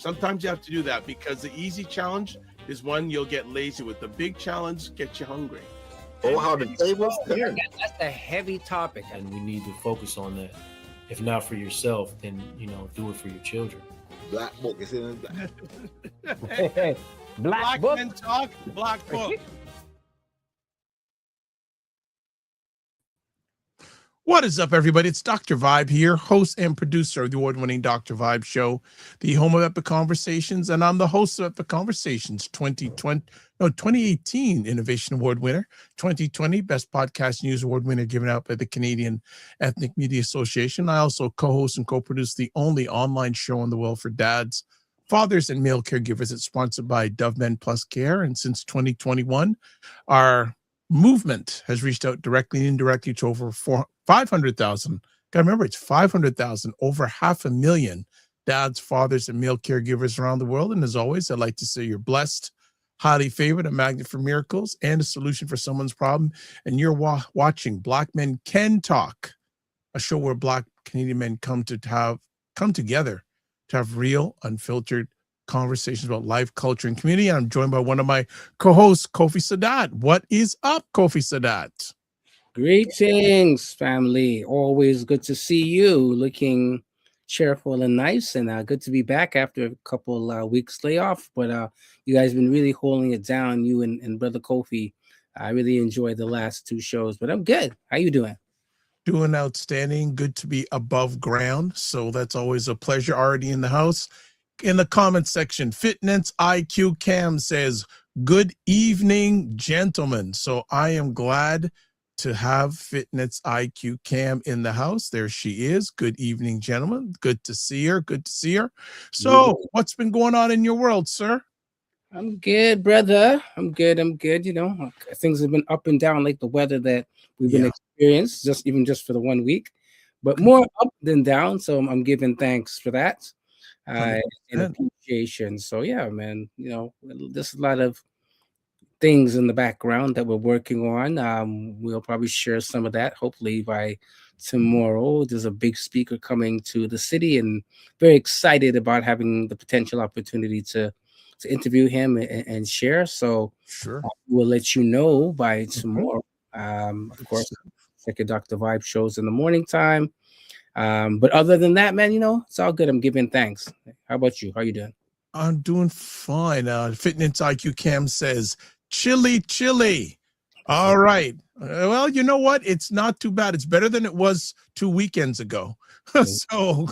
Sometimes you have to do that because the easy challenge is one you'll get lazy with. The big challenge gets you hungry. Oh, how the tables turn. That's a heavy topic, and we need to focus on that. If not for yourself, then do it for your children. Black book is in Hey, Black book. men talk, black book. What is up, everybody? It's Dr. Vibe here, host and producer of the award-winning Dr. Vibe Show, the home of Epic Conversations, and I'm the host of Epic Conversations 2018 Innovation Award winner, 2020 Best Podcast News Award winner given out by the Canadian Ethnic Media Association. I also co-host and co-produce the only online show in the world for dads, fathers, and male caregivers. It's sponsored by Dove Men Plus Care, and since 2021, our movement has reached out directly and indirectly to over 500,000. Gotta remember, it's 500,000, over 500,000 dads, fathers, and male caregivers around the world. And as always, I'd like to say you're blessed, highly favored, a magnet for miracles, and a solution for someone's problem. And you're watching Black Men Can Talk, a show where Black Canadian men come together to have real, unfiltered conversations about life, culture, and community. And I'm joined by one of my co-hosts, Kofi Sadat. What is up, Kofi Sadat? Greetings, family. Always good to see you, looking cheerful and nice, and good to be back after a couple weeks layoff. But you guys been really holding it down, you and Brother Kofi. I really enjoyed the last two shows, but I'm good. How you doing? Doing outstanding. Good to be above ground. So that's always a pleasure. Already in the house. In the comment section, Fitness IQ Cam says, good evening, gentlemen. So I am glad to have Fitness IQ Cam in the house. There she is. Good evening, gentlemen. Good to see her. Good to see her. So what's been going on in your world, sir? I'm good, brother. I'm good. Things have been up and down like the weather that we've been experienced, just for the 1 week, but more up than down. So I'm giving thanks for that. And appreciation. So yeah, man, there's a lot of things in the background that we're working on. We'll probably share some of that hopefully by tomorrow. There's a big speaker coming to the city, and very excited about having the potential opportunity to interview him and share. So sure, we'll let you know by tomorrow. Of course, check your Dr. Vibe shows in the morning time. But other than that, man, it's all good. I'm giving thanks. How about you? How you doing? I'm doing fine. Fitness IQ Cam says, chilly. All right. Well, you know what? It's not too bad. It's better than it was 2 weekends ago. So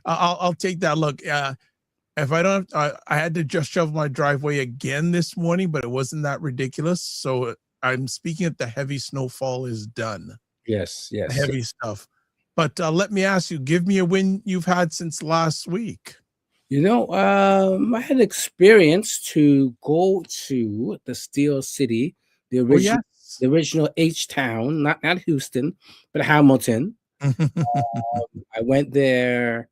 I'll take that. Look, if I don't, I had to just shovel my driveway again this morning, but it wasn't that ridiculous. So I'm speaking that the heavy snowfall is done. Yes. Heavy stuff. But let me ask you, give me a win you've had since last week. I had experience to go to the Steel City, the original H-Town, not Houston, but Hamilton. I went there,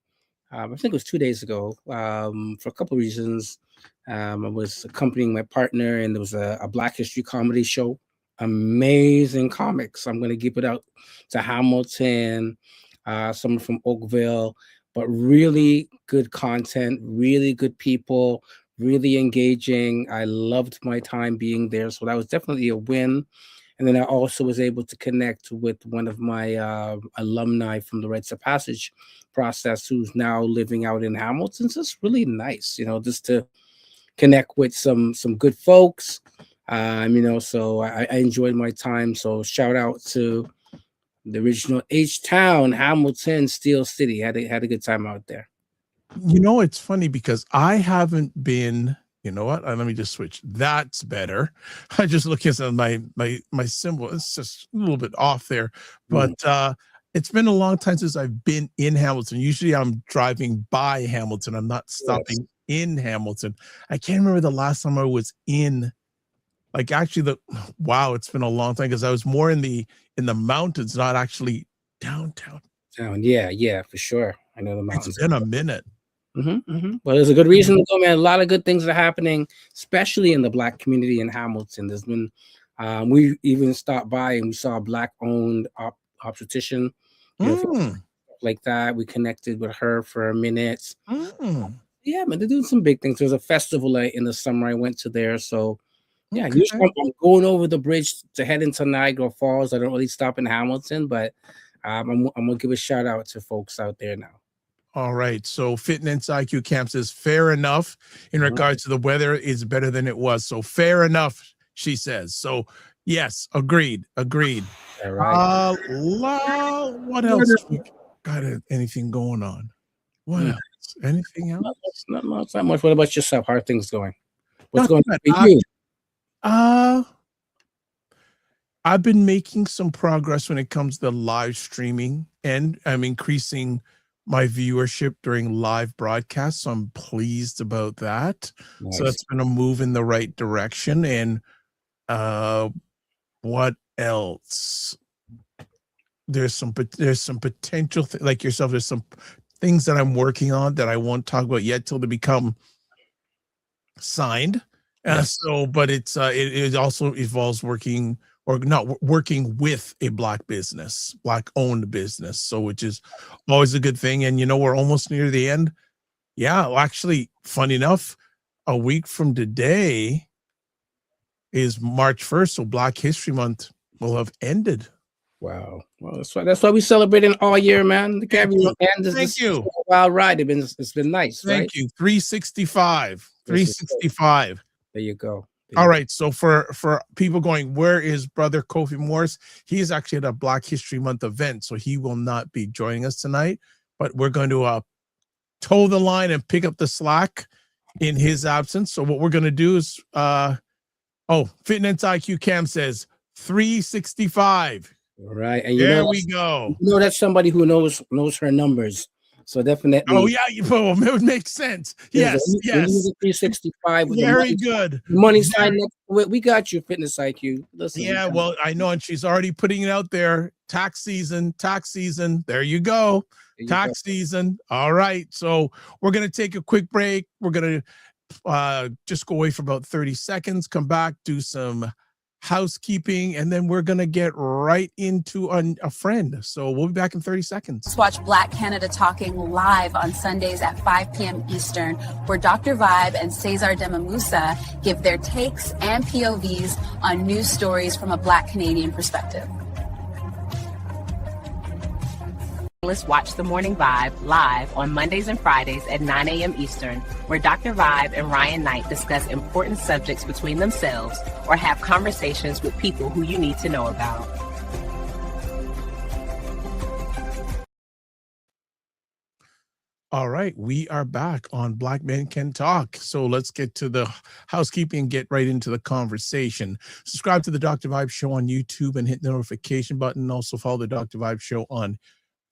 I think it was 2 days ago, for a couple of reasons. I was accompanying my partner, and there was a Black History comedy show. Amazing comics. I'm going to give it out to Hamilton, someone from Oakville, but really good content, really good people, really engaging. I loved my time being there. So that was definitely a win. And then I also was able to connect with one of my alumni from the Rites of Passage process, who's now living out in Hamilton. So it's really nice, just to connect with some good folks. So I enjoyed my time. So shout out to the original H-Town, Hamilton, Steel City. Had a good time out there. It's funny because I haven't been. You know what? Let me just switch. That's better. I just look at my symbol. It's just a little bit off there, but it's been a long time since I've been in Hamilton. Usually I'm driving by Hamilton. I'm not stopping in Hamilton. I can't remember the last time I was in. Like actually, it's been a long time because I was more in the mountains, not actually downtown. Yeah, for sure. I know the mountains. It's been a minute. Well, there's a good reason to go, man. A lot of good things are happening, especially in the Black community in Hamilton. There's been, we even stopped by and we saw a Black-owned obstetrician, like that. We connected with her for a minute. Yeah, man, they're doing some big things. There's a festival in the summer I went to there. So, yeah, Okay. usually I'm going over the bridge to head into Niagara Falls. I don't really stop in Hamilton, but I'm going to give a shout out to folks out there now. All right. So Fitness IQ Camp says fair enough in regards to the weather is better than it was. So fair enough, she says. So yes, agreed. All right. What else? We got anything going on? What else? Anything else? Not much. What about yourself? How are things going? What's Not going bad. on for you? I've been making some progress when it comes to live streaming, and I'm increasing my viewership during live broadcasts. So I'm pleased about that. Nice. So that's been a move in the right direction. And what else? There's some potential like yourself. There's some things that I'm working on that I won't talk about yet till they become signed. But it also involves working or not working with a black owned business. So which is always a good thing. And we're almost near the end. Yeah, well, actually, funny enough, a week from today is March 1st. So Black History Month will have ended. Wow. Well, that's why we celebrating all year, man. The Caribbean end is Thank you. A wild ride. It's been nice. Thank you. 365. 365. There you go. All right. So for people going, where is Brother Kofi Morris? He is actually at a Black History Month event, so he will not be joining us tonight. But we're going to toe the line and pick up the slack in his absence. So what we're going to do is, Fitness IQ Cam says 365. All right. And there we go. That's somebody who knows her numbers. So definitely. Oh yeah, it would make sense. Yes. 365. Very good. Money sign next to it. We got you, Fitness IQ. Listen. Yeah, well, I know, and she's already putting it out there. Tax season. There you go. Tax season. All right. So we're gonna take a quick break. We're gonna just go away for about 30 seconds. Come back, do some housekeeping, and then we're gonna get right into a friend. So we'll be back in 30 seconds. Let's watch Black Canada Talking live on Sundays at 5 p.m. Eastern, where Dr. Vibe and Cesar Demamusa give their takes and POVs on news stories from a Black Canadian perspective. Let's watch The Morning Vibe live on Mondays and Fridays at 9 a.m. Eastern, where Dr. Vibe and Ryan Knight discuss important subjects between themselves or have conversations with people who you need to know about. All right, we are back on Black Men Can Talk. So let's get to the housekeeping and get right into the conversation. Subscribe to the Dr. Vibe Show on YouTube and hit the notification button. Also follow the Dr. Vibe Show on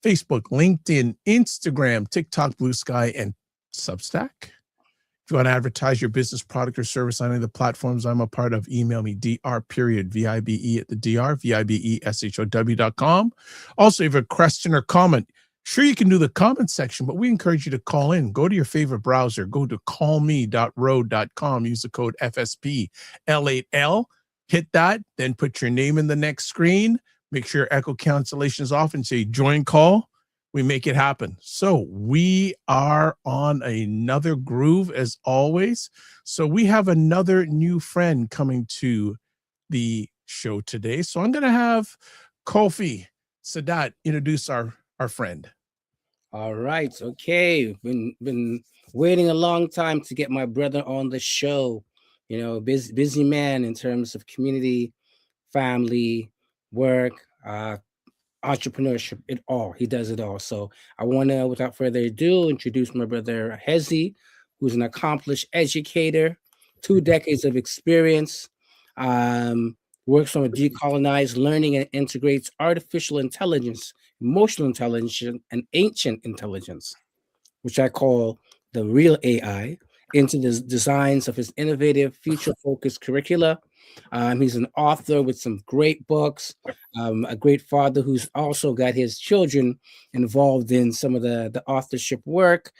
Facebook, LinkedIn, Instagram, TikTok, Blue Sky, and Substack. If you want to advertise your business, product, or service on any of the platforms I'm a part of, email me, dr.vibe@vibeshow.com. Also, if you have a question or comment, sure, you can do the comment section, but we encourage you to call in. Go to your favorite browser. Go to callme.rode.com. Use the code FSP L8L. Hit that, then put your name in the next screen. Make sure echo cancellation is off and say join call. We make it happen. So we are on another groove as always. So we have another new friend coming to the show today. So I'm going to have Kofi Sadat introduce our friend. All right. Okay. Been waiting a long time to get my brother on the show. Busy man in terms of community, family, work, entrepreneurship, he does it all. So I want to, without further ado, introduce my brother Hezzy, who's an accomplished educator, 2 decades of experience, works from a decolonized learning and integrates artificial intelligence, emotional intelligence, and ancient intelligence, which I call the real AI, into the designs of his innovative, future-focused curricula. He's an author with some great books, a great father who's also got his children involved in some of the authorship work,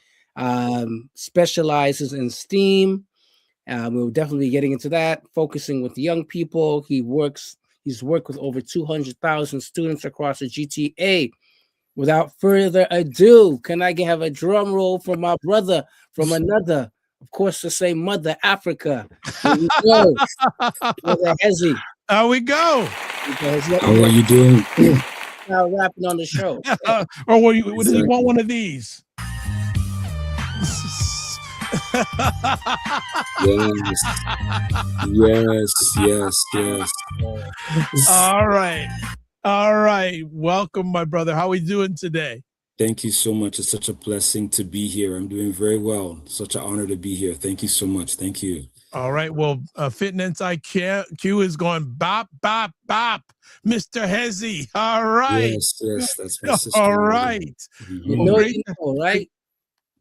specializes in STEAM. We'll definitely be getting into that, focusing with young people. He's worked with over 200,000 students across the GTA, without further ado, can I have a drum roll from my brother from another, of course, the same mother, Africa? Here we go. Brother Hezzy. How we go? How are you doing? Now rapping on the show. Or what does he want? One of these? Yes. All right. Welcome, my brother. How are we doing today? Thank you so much. It's such a blessing to be here. I'm doing very well. Such an honor to be here. Thank you so much. Thank you. All right. Well, Fitness IQ is going bop, bop, bop. Mr. Hezzy. All right. Yes. That's my sister. All right. Mm-hmm. Well, right?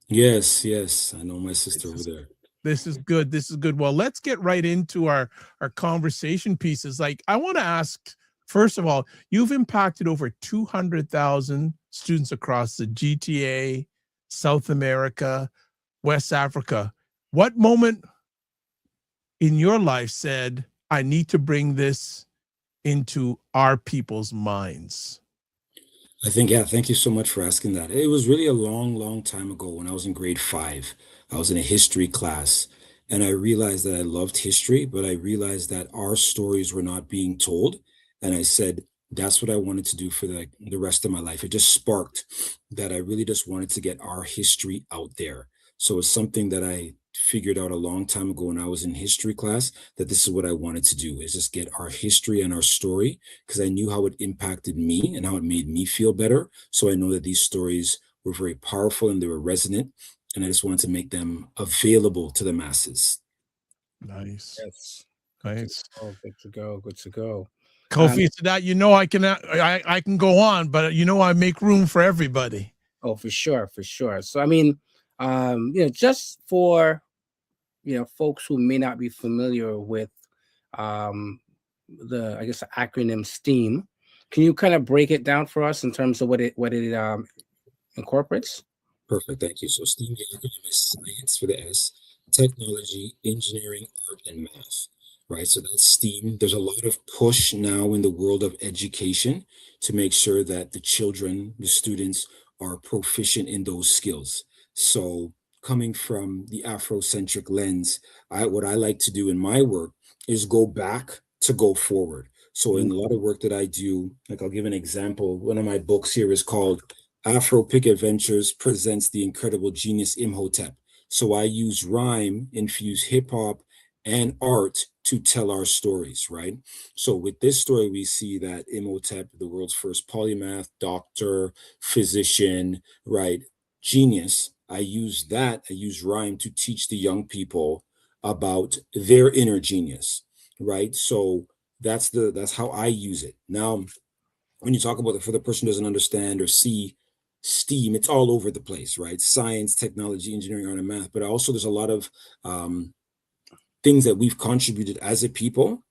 Yes. I know my sister over there. This is good. Well, let's get right into our conversation pieces. Like, I want to ask, first of all, you've impacted over 200,000 students across the GTA, South America, West Africa. What moment in your life said, I need to bring this into our people's minds? I think, thank you so much for asking that. It was really a long time ago when I was in grade 5. I was in a history class, and I realized that I loved history, but I realized that our stories were not being told. And I said, that's what I wanted to do for the rest of my life. It just sparked that I really just wanted to get our history out there. So it's something that I figured out a long time ago when I was in history class, that this is what I wanted to do, is just get our history and our story, because I knew how it impacted me and how it made me feel better. So I know that these stories were very powerful and they were resonant, and I just wanted to make them available to the masses. Nice. Yes. Nice. Oh, good to go. Kofi, to that, I can go on, but I make room for everybody. Oh, for sure. So, I mean, just for, folks who may not be familiar with the acronym STEAM, can you kind of break it down for us in terms of what it incorporates? Perfect, thank you. So STEAM, the acronym is science for the S, technology, engineering, art, and math, right? So that's STEAM. There's a lot of push now in the world of education to make sure that the children, the students, are proficient in those skills. So coming from the Afrocentric lens, what I like to do in my work is go back to go forward. So in a lot of work that I do, like I'll give an example. One of my books here is called Afro Pick Adventures presents the incredible genius Imhotep. So I use rhyme, infuse hip hop and art to tell our stories, right? So with this story, we see that Imhotep, the world's first polymath, doctor, physician, right? Genius. I use rhyme to teach the young people about their inner genius, right? So that's how I use it. Now, when you talk about it, for the person who doesn't understand or see STEAM, it's all over the place, right? Science, technology, engineering, art, and math. But also there's a lot of things that we've contributed as a people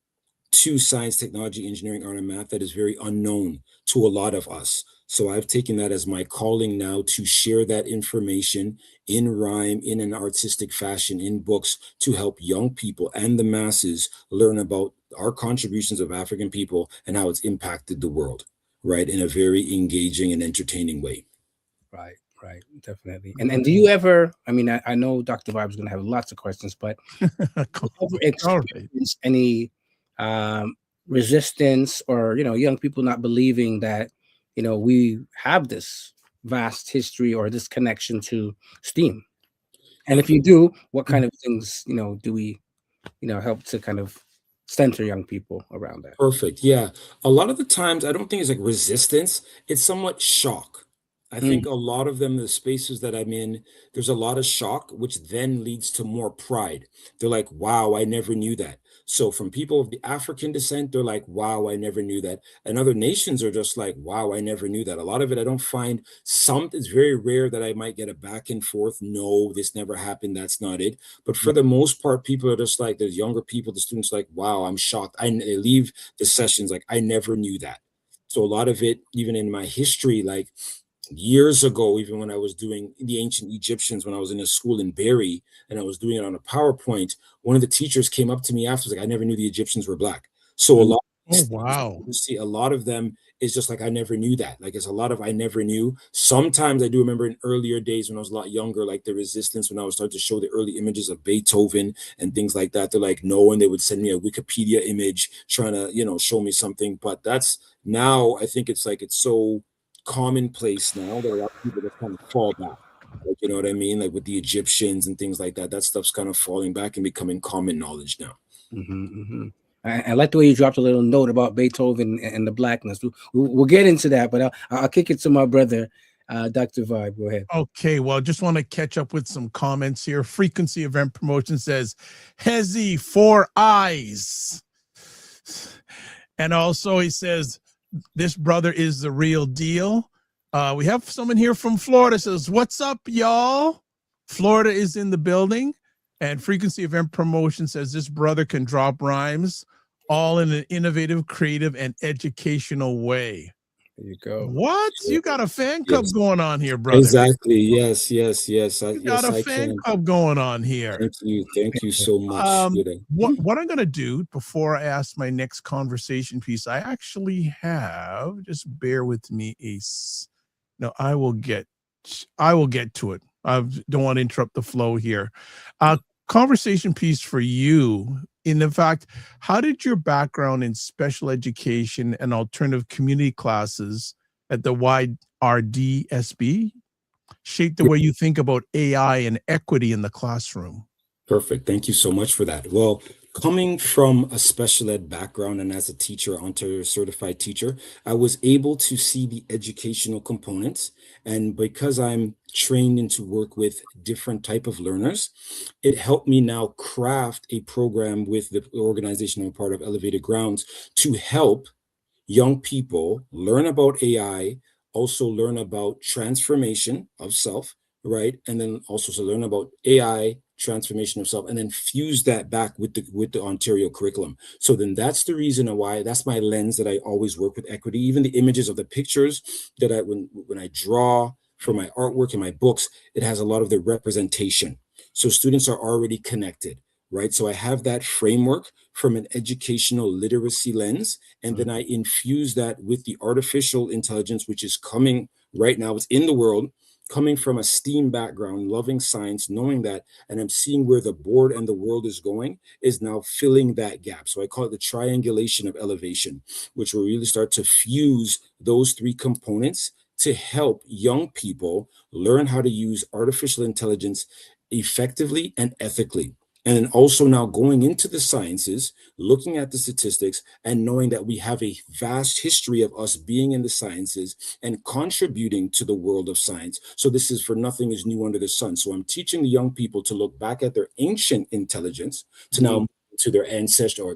to science, technology, engineering, art, and math that is very unknown to a lot of us. So I've taken that as my calling now to share that information in rhyme, in an artistic fashion, in books, to help young people and the masses learn about our contributions of African people and how it's impacted the world, right? In a very engaging and entertaining way. Right, definitely. And do you ever, I know Dr. Vibe is going to have lots of questions, but do you ever experience any resistance or, young people not believing that, we have this vast history or this connection to STEAM? And if you do, what kind of things, do we, help to kind of center young people around that? Perfect. Yeah. A lot of the times, I don't think it's like resistance. It's somewhat shock. I think a lot of them, the spaces that I'm in, there's a lot of shock, which then leads to more pride. They're like, wow, I never knew that. So from people of the African descent, they're like, wow, I never knew that. And other nations are just like, wow, I never knew that. A lot of it, I don't find it's very rare that I might get a back and forth. No, this never happened. That's not it. But for the most part, people are just like, there's younger people, the students like, wow, I'm shocked. They leave the sessions like, I never knew that. So a lot of it, even in my history, like, years ago, even when I was doing the ancient Egyptians, when I was in a school in Barrie and I was doing it on a PowerPoint, one of the teachers came up to me after, like, I never knew the Egyptians were black. So a lot Oh, wow. You see a lot of them is just like, I never knew that. Like, it's a lot of I never knew. Sometimes I do remember in earlier days when I was a lot younger, like the resistance, when I was starting to show the early images of Beethoven and things like that. They're like, no, and they would send me a Wikipedia image trying to, show me something. But that's now, I think it's like, it's so commonplace now that a lot of people just kind of fall back. Like, you know what I mean? Like with the Egyptians and things like that, that stuff's kind of falling back and becoming common knowledge now. I like the way you dropped a little note about Beethoven and the blackness. We'll get into that, but I'll kick it to my brother, Dr. Vibe. Go ahead. Okay, well, just want to catch up with some comments here. Frequency Event Promotion says, Hezzy, 4 eyes. And also he says, this brother is the real deal. We have someone here from Florida says, what's up, y'all? Florida is in the building. And Frequency Event Promotion says, this brother can drop rhymes all in an innovative, creative, and educational way. There you go. What? You got a fan club going on here, brother. Exactly. Yes. You got a fan club going on here. Thank you so much. What I'm going to do before I ask my next conversation piece, I actually have, just bear with me, Ace. No, I will get to it. I don't want to interrupt the flow here. Conversation piece for you. In fact, how did your background in special education and alternative community classes at the YRDSB shape the way you think about AI and equity in the classroom? Perfect. Thank you so much for that. Well, coming from a special ed background and as a teacher, Ontario certified teacher, I was able to see the educational components. And because I'm trained in to work with different type of learners, it helped me now craft a program with the organization I'm part of, Elevated Grounds, to help young people learn about AI, also learn about transformation of self, right? And then also to learn about AI, transformation of self, and then fuse that back with the Ontario curriculum. So then that's the reason why, that's my lens that I always work with equity. Even the images of the pictures that when I draw for my artwork and my books, it has a lot of the representation. So students are already connected, right? So I have that framework from an educational literacy lens, and then I infuse that with the artificial intelligence, which is coming right now. It's in the world, coming from a STEAM background, loving science, knowing that, and I'm seeing where the board and the world is going, is now filling that gap. So I call it the triangulation of elevation, which will really start to fuse those three components to help young people learn how to use artificial intelligence effectively and ethically. And then also now going into the sciences, looking at the statistics and knowing that we have a vast history of us being in the sciences and contributing to the world of science. So this is for nothing is new under the sun. So I'm teaching the young people to look back at their ancient intelligence to now to their ancestral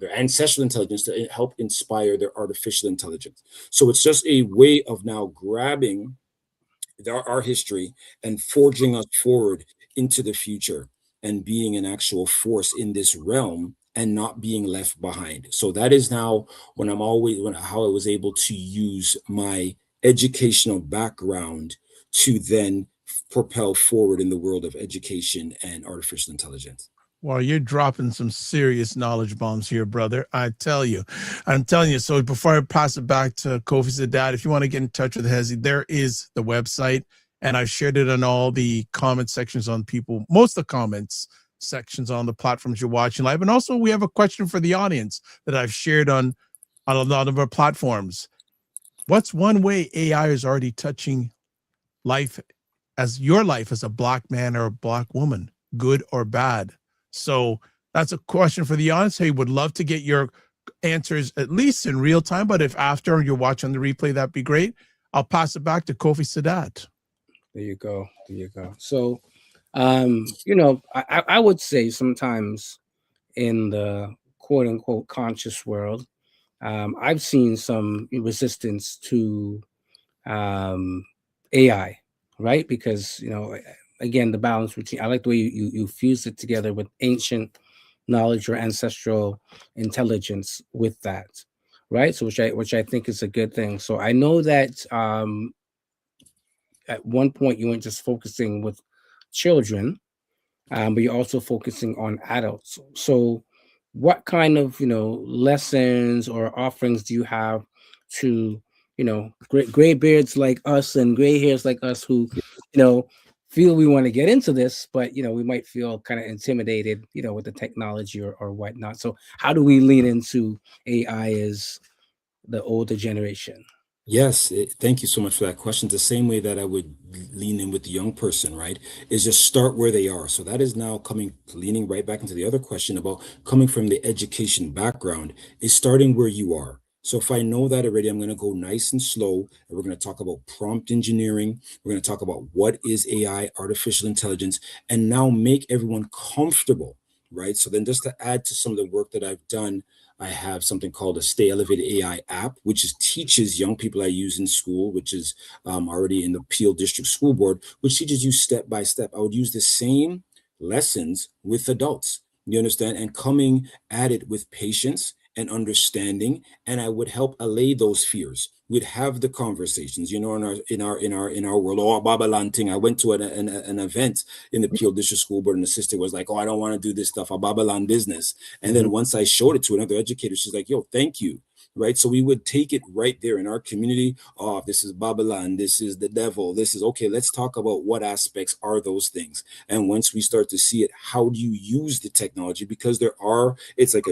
intelligence to help inspire their artificial intelligence. So it's just a way of now grabbing our history and forging us forward into the future and being an actual force in this realm and not being left behind. So that is now how I was able to use my educational background to then propel forward in the world of education and artificial intelligence. Well, you're dropping some serious knowledge bombs here, brother. I'm telling you. So before I pass it back to Kofi Sadat, if you want to get in touch with Hezzy, there is the website. And I've shared it on all the comment sections on most of the comments sections on the platforms you're watching live. And also we have a question for the audience that I've shared on a lot of our platforms. What's one way AI is already touching your life as a Black man or a Black woman, good or bad? So that's a question for the audience. Hey, would love to get your answers at least in real time, but if after you're watching the replay, that'd be great. I'll pass it back to Kofi Sadat. There you go. So, I would say sometimes in the quote unquote conscious world, I've seen some resistance to AI, right? Because, again, the balance between, I like the way you fuse it together with ancient knowledge or ancestral intelligence with that, right? So which I think is a good thing. So I know that at one point you weren't just focusing with children, but you're also focusing on adults. So what kind of lessons or offerings do you have to gray beards like us and gray hairs like us who feel we want to get into this, but we might feel kind of intimidated with the technology or whatnot. So how do we lean into AI as the older generation? Yes, thank you so much for that question. The same way that I would lean in with the young person, right, is just start where they are. So that is now leaning right back into the other question about coming from the education background, is starting where you are. So if I know that already, I'm going to go nice and slow, and we're going to talk about prompt engineering. We're going to talk about what is AI, artificial intelligence, and now make everyone comfortable, right? So then just to add to some of the work that I've done, I have something called a Stay Elevated AI app, which teaches young people I use in school, which is already in the Peel District School Board, which teaches you step by step. I would use the same lessons with adults, you understand, and coming at it with patience and understanding, and I would help allay those fears. We'd have the conversations, in our world. Oh, Babylon thing. I went to an event in the Peel District School Board, and the sister was like, "Oh, I don't want to do this stuff, a Babylon business." And then once I showed it to another educator, she's like, "Yo, thank you." Right. So we would take it right there in our community. Oh, this is Babylon. This is the devil. This is okay. Let's talk about what aspects are those things. And once we start to see it, how do you use the technology? Because it's like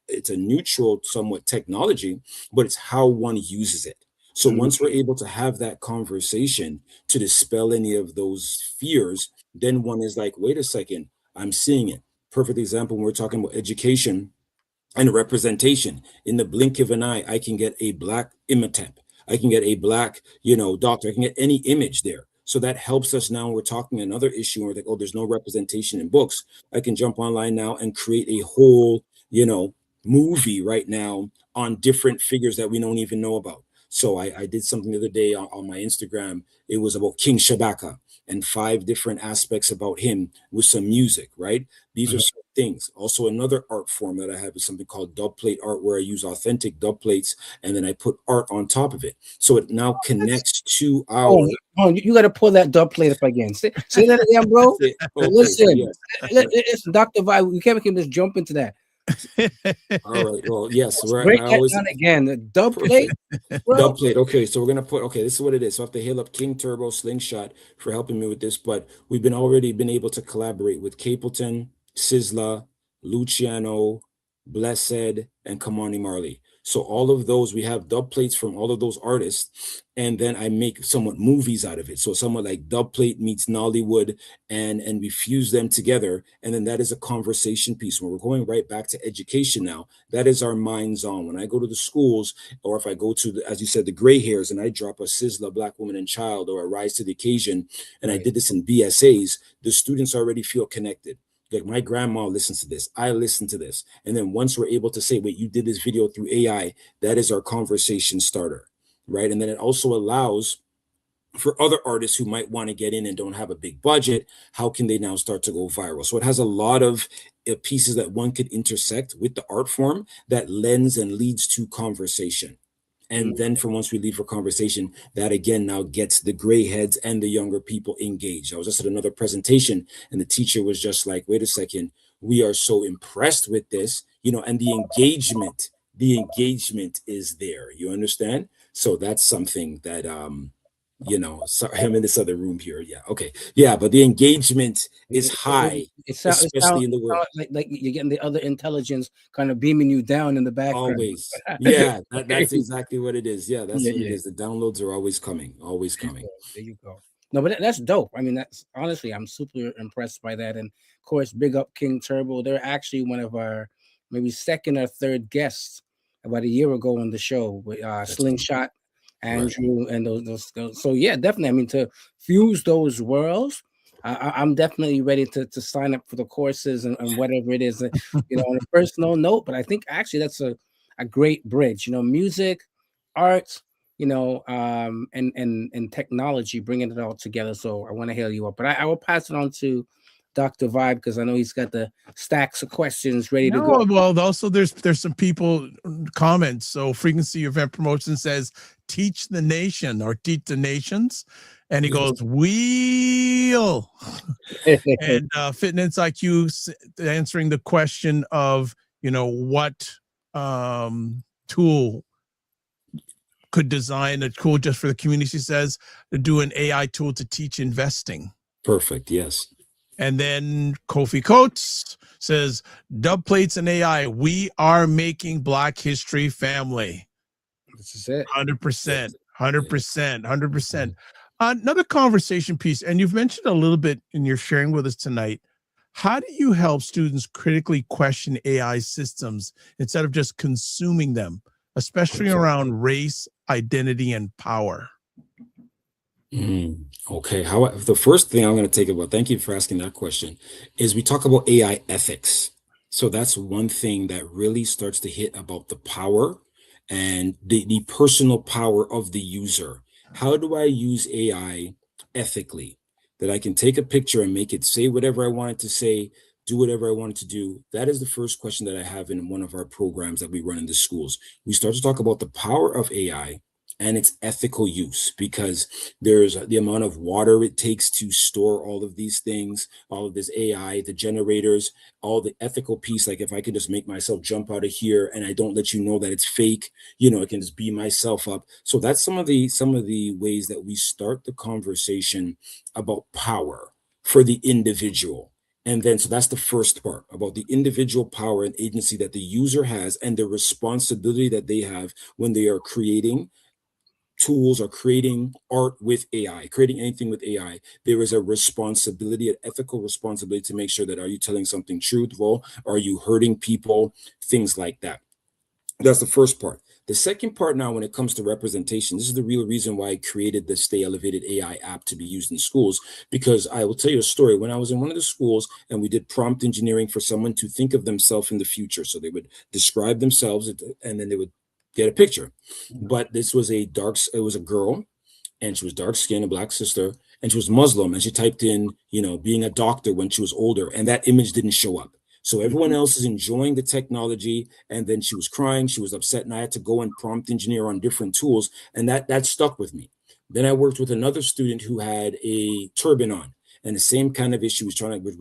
it's a neutral somewhat technology, but it's how one uses it. So once we're able to have that conversation to dispel any of those fears, then one is like, wait a second, I'm seeing it. Perfect example when we're talking about education and representation. In the blink of an eye, I can get a black imhotep. I can get a black, doctor. I can get any image there. So that helps us now. We're talking another issue where we're like, oh, there's no representation in books. I can jump online now and create a whole, movie right now on different figures that we don't even know about. So I did something the other day on my Instagram. It was about King Shabaka and 5 different aspects about him with some music, right? These are some things. Also, another art form that I have is something called dub plate art, where I use authentic dub plates and then I put art on top of it. So it now connects to our. Oh, you got to pull that dub plate up again. Say that again, bro. Okay, Listen, yes. Listen, Dr. Vibe, we can't just jump into that. All right. Well, yes. Break that down again. The dub plate. Dub plate. Okay, so we're gonna put. Okay, this is what it is. So I have to hail up King Turbo Slingshot for helping me with this. But we've already been able to collaborate with Capleton, Sizzla, Luciano, Blessed, and Kamani Marley. So all of those, we have dub plates from all of those artists, and then I make somewhat movies out of it. So somewhat like dub plate meets Nollywood, and we fuse them together, and then that is a conversation piece. When we're going right back to education now, that is our minds on. When I go to the schools, or if I go to, as you said, the gray hairs, and I drop a Sizzla, Black Woman and Child, or a Rise to the Occasion, and I did this in BSAs, the students already feel connected. Like, my grandma listens to this, I listen to this. And then once we're able to say, wait, you did this video through AI, that is our conversation starter, right? And then it also allows for other artists who might want to get in and don't have a big budget, how can they now start to go viral? So it has a lot of pieces that one could intersect with the art form that lends and leads to conversation. And then from once we leave for conversation, that again now gets the gray heads and the younger people engaged. I was just at another presentation, and the teacher was just like, wait a second, we are so impressed with this, and the engagement is there. You understand? So that's something that sorry, I'm in this other room here. Yeah, okay. Yeah, but the engagement is high, especially in the world. Like you're getting the other intelligence kind of beaming you down in the background. Always. Yeah, that's exactly what it is. Yeah, that's what it is. The downloads are always coming. There you go. No, but that's dope. I mean, that's honestly, I'm super impressed by that. And of course, big up King Turbo. They're actually one of our maybe second or third guests about a year ago on the show with Slingshot, Andrew, and those. So yeah, definitely. I mean, to fuse those worlds, I'm definitely ready to sign up for the courses and whatever it is, on a personal note. But I think actually that's a great bridge. Music, art, and technology, bringing it all together. So I want to hail you up, but I will pass it on to Dr. Vibe, because I know he's got the stacks of questions ready to go. Well, also there's some people comments. So Frequency Event Promotion says, teach the nation or teach the nations. And he goes, wheel. And Fitness IQ answering the question of, what tool could design a tool just for the community. She says to do an AI tool to teach investing. Perfect. Yes. And then Kofi Coates says, dub plates and AI, we are making Black History family. This is it. 100%, 100%, 100%. Another conversation piece, and you've mentioned a little bit in your sharing with us tonight. How do you help students critically question AI systems instead of just consuming them, especially around race, identity, and power? Okay. The first thing I'm going to take about, thank you for asking that question, is we talk about AI ethics. So that's one thing that really starts to hit about the power and the personal power of the user. How do I use AI ethically? That I can take a picture and make it say whatever I want it to say, do whatever I want it to do. That is the first question that I have in one of our programs that we run in the schools. We start to talk about the power of AI and its ethical use, because there's the amount of water it takes to store all of these things, all of this AI, the generators, all the ethical piece. Like if I can just make myself jump out of here and I don't let you know that it's fake, I can just beam myself up. So that's some of the ways that we start the conversation about power for the individual. And then, so that's the first part about the individual power and agency that the user has and the responsibility that they have when they are creating tools or creating art with AI, creating anything with AI. There is a responsibility, an ethical responsibility to make sure that, are you telling something truthful? Are you hurting people? Things like that. That's the first part. The second part now, when it comes to representation, this is the real reason why I created the Stay Elevated AI app to be used in schools, because I will tell you a story. When I was in one of the schools and we did prompt engineering for someone to think of themselves in the future. So they would describe themselves and then they would get a picture. But this was it was a girl, and she was dark skinned, a Black sister, and she was Muslim, and she typed in, being a doctor when she was older, and that image didn't show up. So everyone else is enjoying the technology, and then she was crying, she was upset, and I had to go and prompt engineer on different tools, and that stuck with me. Then I worked with another student who had a turban on, and the same kind of issue. We're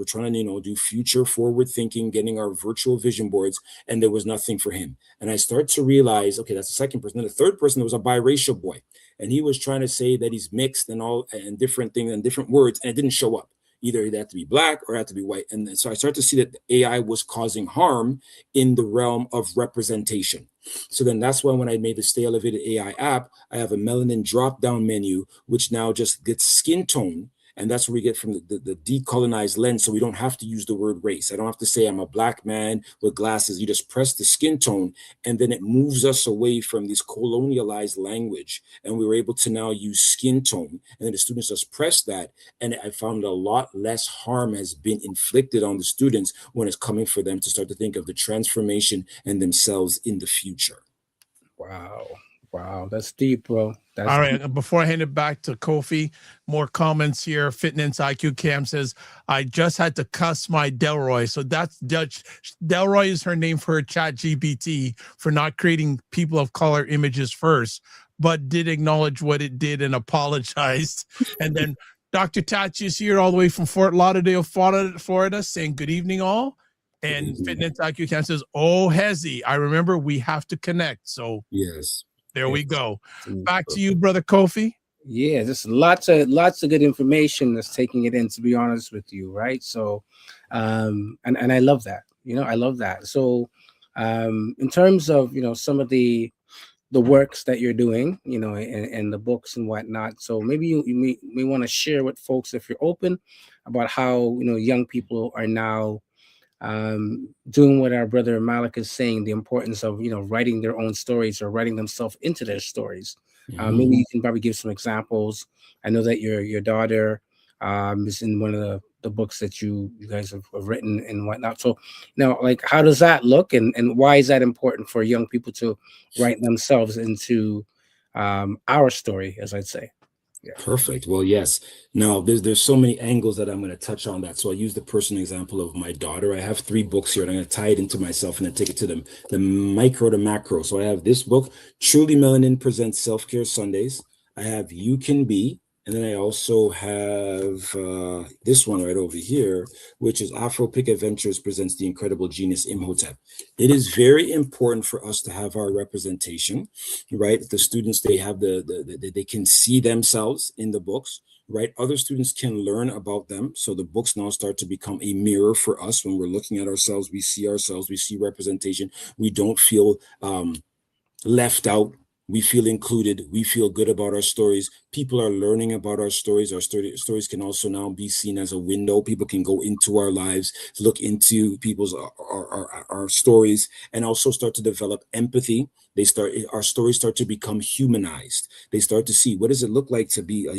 trying to, do future forward thinking, getting our virtual vision boards, and there was nothing for him. And I start to realize, okay, that's the second person. Then the third person, there was a biracial boy, and he was trying to say that he's mixed and different things and different words, and it didn't show up. Either it had to be Black or it had to be white. And so I started to see that AI was causing harm in the realm of representation. So then that's why when I made the Stay Elevated AI app, I have a melanin drop-down menu, which now just gets skin tone. And that's where we get from the decolonized lens. So we don't have to use the word race. I don't have to say I'm a Black man with glasses. You just press the skin tone, and then it moves us away from this colonialized language. And we were able to now use skin tone. And then the students just press that. And I found a lot less harm has been inflicted on the students when it's coming for them to start to think of the transformation and themselves in the future. Wow, that's deep, bro. That's all right. deep. Before I hand it back to Kofi, more comments here. Fitness IQ Cam says, I just had to cuss my Delroy. So that's Dutch. Delroy is her name for her chat GPT for not creating people of color images first, but did acknowledge what it did and apologized. And then Dr. Tachi is here all the way from Fort Lauderdale, Florida, saying good evening all. And Fitness IQ Cam says, oh, Hezzy, I remember we have to connect. So yes. There we go. Back to you, Brother Kofi. Yeah, just lots of good information that's taking it in, to be honest with you, right? So, and I love that. I love that. So, in terms of some of the works that you're doing, and the books and whatnot. So maybe you may want to share with folks, if you're open, about how young people are now doing what our brother Malik is saying, the importance of writing their own stories or writing themselves into their stories. Maybe you can probably give some examples. I know that your daughter is in one of the books that you guys have written and whatnot. So now, like, how does that look, and why is that important for young people to write themselves into our story, as I'd say? Yeah. Perfect. Well, yes. Now, there's so many angles that I'm going to touch on that. So I use the personal example of my daughter. I have 3 books here, and I'm going to tie it into myself and then take it to the micro to macro. So I have this book, Truly Melanin Presents Self-Care Sundays. I have You Can Be, And then I also have this one right over here, which is Afro Pick Adventures presents the incredible genius Imhotep. It is very important for us to have our representation, right? The students, they have they can see themselves in the books, right? Other students can learn about them. So the books now start to become a mirror for us. When we're looking at ourselves, we see representation. We don't feel left out. We feel included. We feel good about our stories. People are learning about our stories. Our stories can also now be seen as a window. People can go into our lives, look into people's our stories, and also start to develop empathy. Our stories start to become humanized. They start to see, what does it look like to be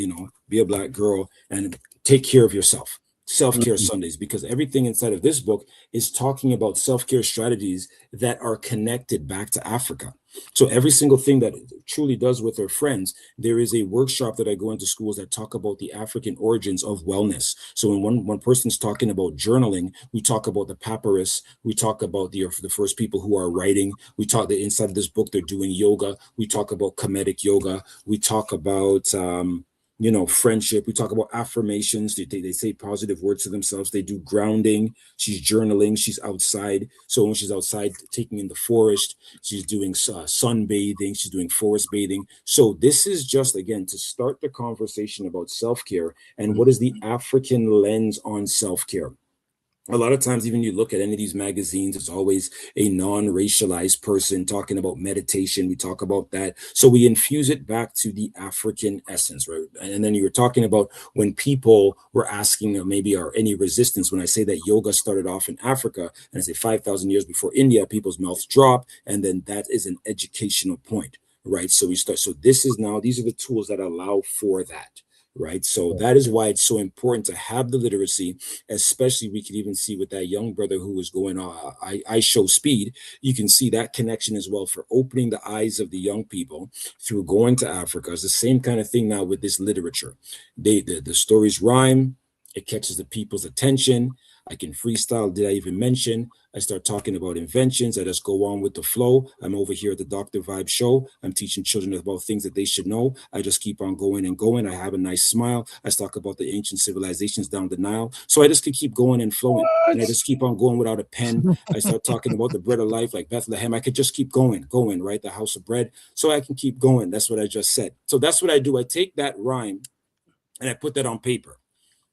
be a Black girl and take care of yourself. Self-care Sundays, because everything inside of this book is talking about self-care strategies that are connected back to Africa. So every single thing that Truly does with her friends, there is a workshop that I go into schools that talk about the African origins of wellness. So when one person's talking about journaling, we talk about the papyrus, we talk about the first people who are writing, we talk that inside of this book they're doing yoga, we talk about comedic yoga, we talk about friendship. We talk about affirmations. They say positive words to themselves. They do grounding. She's journaling. She's outside. So when she's outside taking in the forest, she's doing sunbathing. She's doing forest bathing. So this is just, again, to start the conversation about self-care and what is the African lens on self-care. A lot of times, even you look at any of these magazines, it's always a non-racialized person talking about meditation. We talk about that. So we infuse it back to the African essence, right? And then you were talking about when people were asking maybe are any resistance. When I say that yoga started off in Africa, and I say 5,000 years before India, people's mouths drop. And then that is an educational point, right? So these are the tools that allow for that. Right. So that is why it's so important to have the literacy, especially we could even see with that young brother who was going I show speed. You can see that connection as well for opening the eyes of the young people through going to Africa. It's the same kind of thing now with this literature. The stories rhyme. It catches the people's attention. I can freestyle. Did I even mention? I start talking about inventions. I just go on with the flow. I'm over here at the Dr. Vibe show. I'm teaching children about things that they should know. I just keep on going and going. I have a nice smile. I talk about the ancient civilizations down the Nile. So I just could keep going and flowing. And I just keep on going without a pen. I start talking about the bread of life like Bethlehem. I could just keep going, right? The house of bread. So I can keep going. That's what I just said. So that's what I do. I take that rhyme and I put that on paper.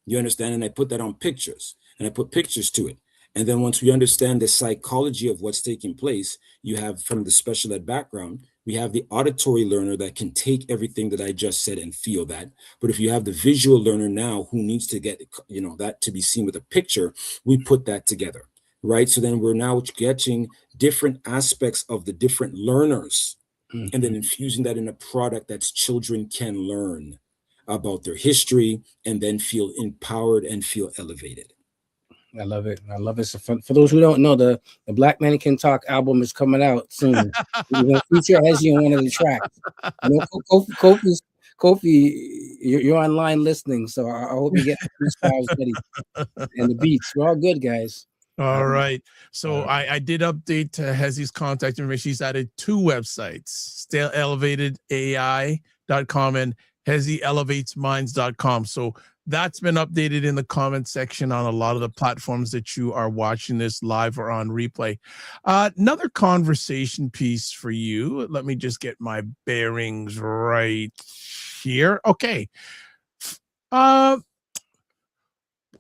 You understand? And I put that on pictures and I put pictures to it. And then once we understand the psychology of what's taking place, you have from the special ed background, we have the auditory learner that can take everything that I just said and feel that. But if you have the visual learner now who needs to get, that to be seen with a picture, we put that together, right? So then we're now getting different aspects of the different learners and then infusing that in a product that children can learn about their history and then feel empowered and feel elevated. I love it. I love it. So for those who don't know, the Black Man Can Talk album is coming out soon. We're going to feature Hezzy on one of the tracks. Kofi, you're online listening, so I hope you get the freestyles ready and the beats. We're all good, guys. All right. So I did update Hezzy's contact information. She's added 2 websites, StayElevatedAI.com and HezzyElevatesMinds.com. So that's been updated in the comment section on a lot of the platforms that you are watching this live or on replay. Another conversation piece for you. Let me just get my bearings right here. Okay. I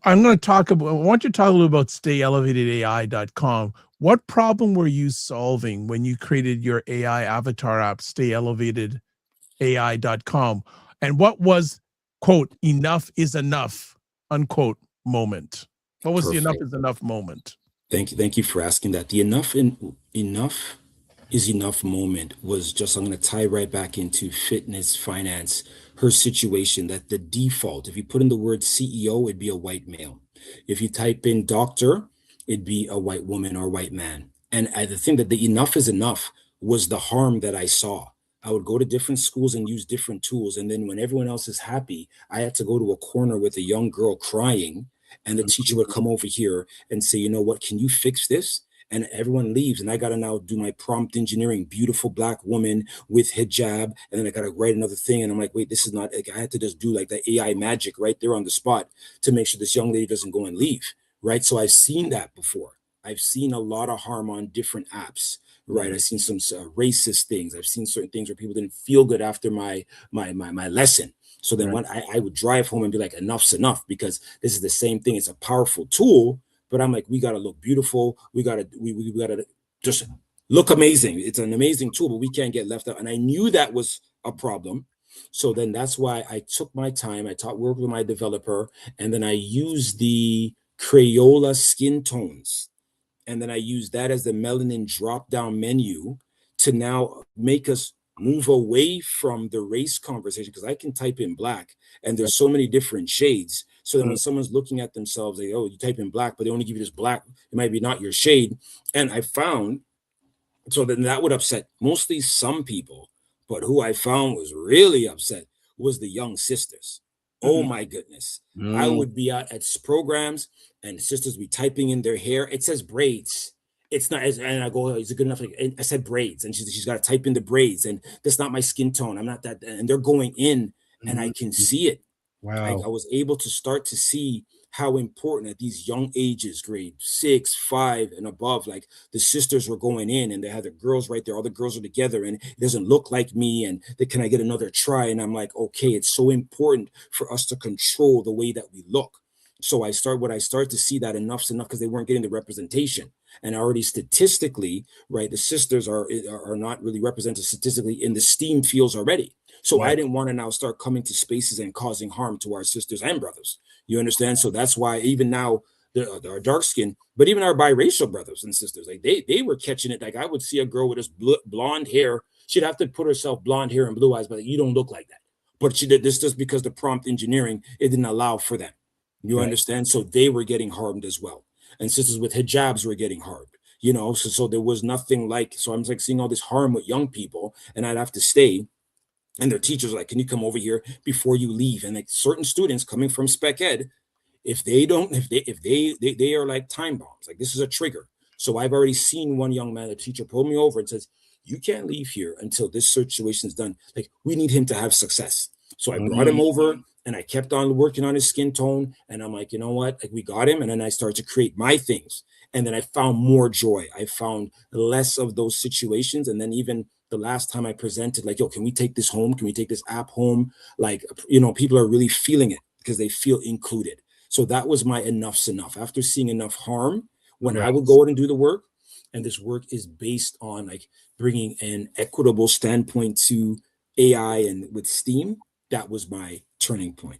want you to talk a little about StayElevatedAI.com. What problem were you solving when you created your AI avatar app, StayElevatedAI.com? And what was, quote, enough is enough, unquote, moment? What was Perfect. The enough is enough moment? Thank you for asking that. The enough is enough moment was just, I'm going to tie right back into fitness, finance, her situation, that the default, if you put in the word CEO, it'd be a white male. If you type in doctor, it'd be a white woman or white man. And the thing that the enough is enough was the harm that I saw. I would go to different schools and use different tools. And then when everyone else is happy, I had to go to a corner with a young girl crying. And the teacher would come over here and say, you know what, can you fix this? and everyone leaves, and I got to now do my prompt engineering, beautiful black woman with hijab, and then I got to write another thing, and I'm like, wait, this is not, like, I had to just do like the AI magic right there on the spot to make sure this young lady doesn't go and leave, right? So I've seen that before. I've seen a lot of harm on different apps, right? I've seen some racist things. I've seen certain things where people didn't feel good after my lesson. So then when I would drive home and be like, enough's enough, because this is the same thing. It's a powerful tool, but I'm like, we got to look beautiful. We got to just look amazing. It's an amazing tool, but we can't get left out. And I knew that was a problem. So then that's why I took my time. I worked with my developer, and then I used the Crayola skin tones. And then I used that as the melanin drop-down menu to now make us move away from the race conversation, because I can type in black and there's so many different shades. So then when someone's looking at themselves, they, oh, you type in black, but they only give you this black, it might be not your shade. And I found, so then that would upset mostly some people, but who I found was really upset was the young sisters. Oh my goodness. I would be out at programs and sisters be typing in their hair. It says braids. It's not, and I go, is it good enough? I said braids, and she's got to type in the braids, and that's not my skin tone. I'm not that, and they're going in, and I can see it. Wow. I was able to start to see how important at these young ages, grade 6, 5, and above, like the sisters were going in and they had the girls right there. All the girls are together and it doesn't look like me. And can I get another try? And I'm like, okay, it's so important for us to control the way that we look. So I start to see that enough's enough, because they weren't getting the representation. And already statistically, right, the sisters are not really represented statistically in the STEAM fields already. So I didn't want to now start coming to spaces and causing harm to our sisters and brothers. You understand? So that's why even now our dark skin, but even our biracial brothers and sisters, like they were catching it. Like I would see a girl with this blonde hair. She'd have to put herself blonde hair and blue eyes, but like, you don't look like that. But she did this just because the prompt engineering, it didn't allow for them. You understand? So they were getting harmed as well. And sisters with hijabs were getting harmed. You know, so there was nothing like, so I'm like seeing all this harm with young people, and I'd have to stay. And their teachers are like, can you come over here before you leave? And like certain students coming from spec ed, if they are like time bombs, like this is a trigger. So I've already seen one young man, a teacher pulled me over and says, you can't leave here until this situation is done. Like we need him to have success. So I brought him over and I kept on working on his skin tone. And I'm like, you know what? Like we got him. And then I started to create my things. And then I found more joy. I found less of those situations. And then even the last time I presented, like, yo, can we take this home? Can we take this app home? Like, you know, people are really feeling it because they feel included. So that was my enough's enough. After seeing enough harm, when I would go out and do the work, and this work is based on like bringing an equitable standpoint to AI and with STEAM, that was my turning point.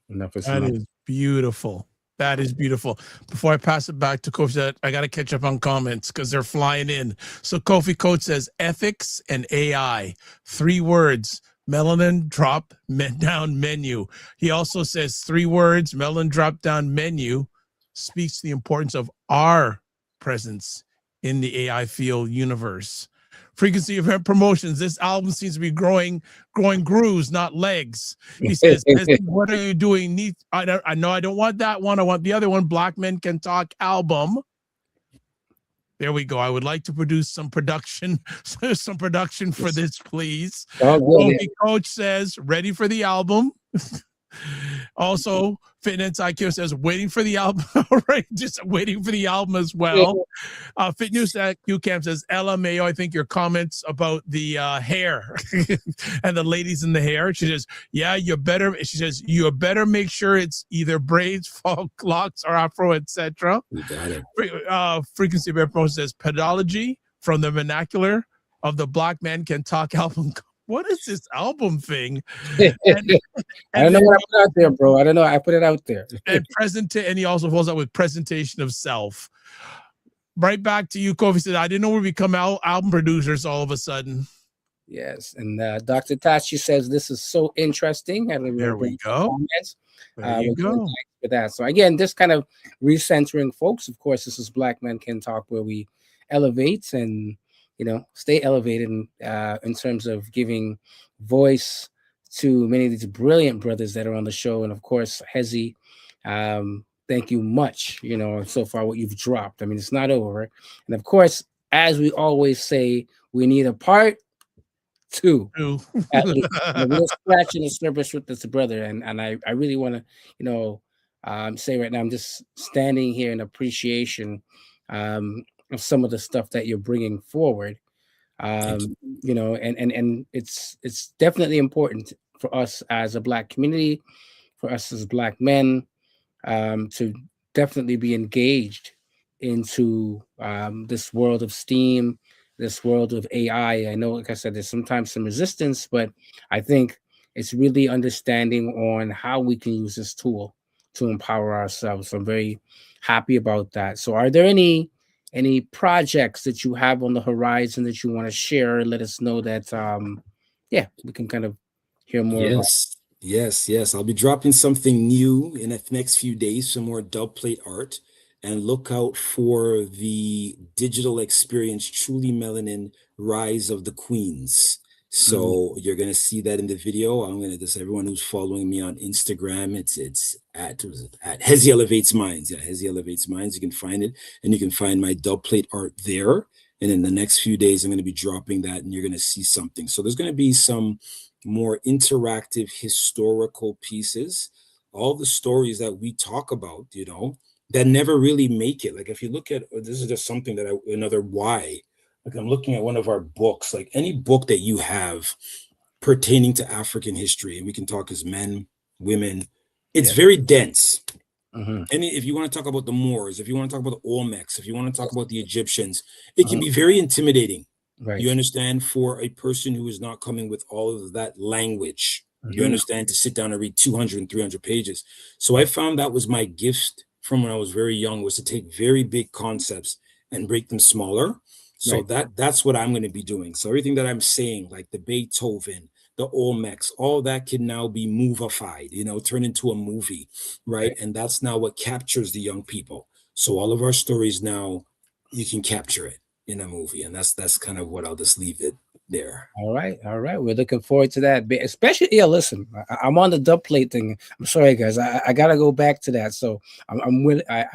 That is beautiful. That is beautiful. Before I pass it back to Kofi, I got to catch up on comments because they're flying in. So Kofi Coach says ethics and AI, 3 words. Melanin drop down menu. He also says 3 words. Melanin drop down menu speaks to the importance of our presence in the AI field universe. Frequency of promotions. This album seems to be growing grooves, not legs. He says, what are you doing? I know I don't want that one. I want the other one. Black Men Can Talk album. There we go. I would like to produce some production for this, please. Coach says, ready for the album. Also, Fitness IQ says, waiting for the album. Right, just waiting for the album as well. Fit News IQ Camp says, LMAO, I think your comments about the hair and the ladies in the hair. She says, yeah, you better. She says, you better make sure it's either braids, folk locks, or afro, etc. You got it. Frequency of Promotion says, pedology from the vernacular of the Black Man Can Talk album. What is this album thing? I don't know what I put out there, bro. I don't know. I put it out there. And he also follows up with presentation of self. Right back to you, Kofi said, I didn't know we become album producers all of a sudden. Yes. And Dr. Tachi says, this is so interesting. There we go. There you go. For that. So again, this kind of recentering folks. Of course, this is Black Men Can Talk, where we elevate and stay elevated in terms of giving voice to many of these brilliant brothers that are on the show. And of course, Hezzy, thank you much, so far what you've dropped. I mean, it's not over. And of course, as we always say, we need a part 2 at least. We're scratching the surface with this brother. And I really want to, say right now, I'm just standing here in appreciation of some of the stuff that you're bringing forward. And it's definitely important for us as a Black community, for us as Black men, to definitely be engaged into this world of STEAM, this world of AI. I know, like I said, there's sometimes some resistance, but I think it's really understanding on how we can use this tool to empower ourselves. So I'm very happy about that. So are there any projects that you have on the horizon that you want to share? Let us know that we can kind of hear more about. Yes. I'll be dropping something new in the next few days, some more dub plate art, and look out for the digital experience, Truly Melanin, Rise of the Queens. So you're going to see that in the video. I'm going to just, everyone who's following me on Instagram, it's at Hezzy Elevates Minds. Yeah, Hezzy Elevates Minds. You can find it, and you can find my dub plate art there. And in the next few days, I'm going to be dropping that, and you're going to see something. So there's going to be some more interactive historical pieces, all the stories that we talk about, that never really make it. Like if you look at, this is just something that another why, like I'm looking at one of our books, like any book that you have pertaining to African history, and we can talk as men, women, it's very dense. And if you want to talk about the Moors, if you want to talk about the Olmecs, if you want to talk about the Egyptians, it can be very intimidating. Right. You understand, for a person who is not coming with all of that language, you understand, to sit down and read 200 and 300 pages. So I found that was my gift from when I was very young, was to take very big concepts and break them smaller. So that's what I'm going to be doing. So everything that I'm saying, like the Beethoven, the Olmecs, all that can now be movified, turn into a movie, right? And that's now what captures the young people. So all of our stories now, you can capture it in a movie, and that's kind of what I'll just leave it there. All right. We're looking forward to that. Especially, listen, I'm on the dub plate thing. I'm sorry, guys. I gotta go back to that. So I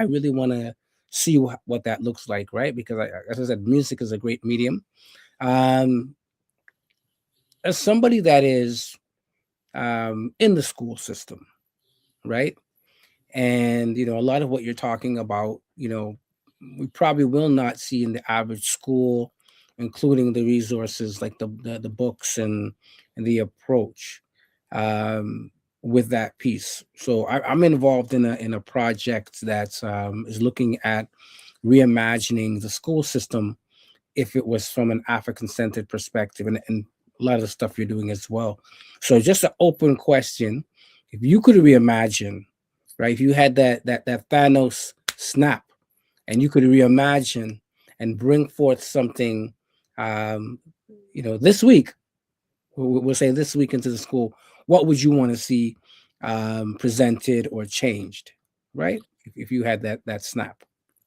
really want to see what that looks like, right? Because as I said, music is a great medium. As somebody that is in the school system, right? And a lot of what you're talking about, we probably will not see in the average school, including the resources like the books and the approach with that piece. So I'm involved in a project that is looking at reimagining the school system if it was from an African-centered perspective, and a lot of the stuff you're doing as well. So just an open question: if you could reimagine, right? If you had that Thanos snap, and you could reimagine and bring forth something, this week, we'll say this week into the school, what would you want to see presented or changed, right? If you had that snap.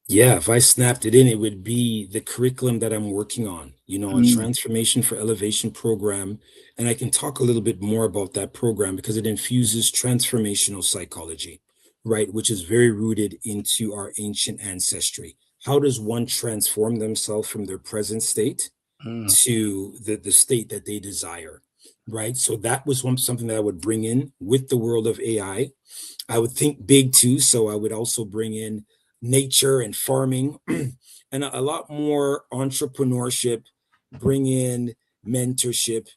Yeah, if I snapped it in, it would be the curriculum that I'm working on, a transformation for elevation program. And I can talk a little bit more about that program because it infuses transformational psychology, right? Which is very rooted into our ancient ancestry. How does one transform themselves from their present state to the state that they desire, right? So that was something that I would bring in with the world of AI. I would think big too. So I would also bring in nature and farming and a lot more entrepreneurship, bring in mentorship,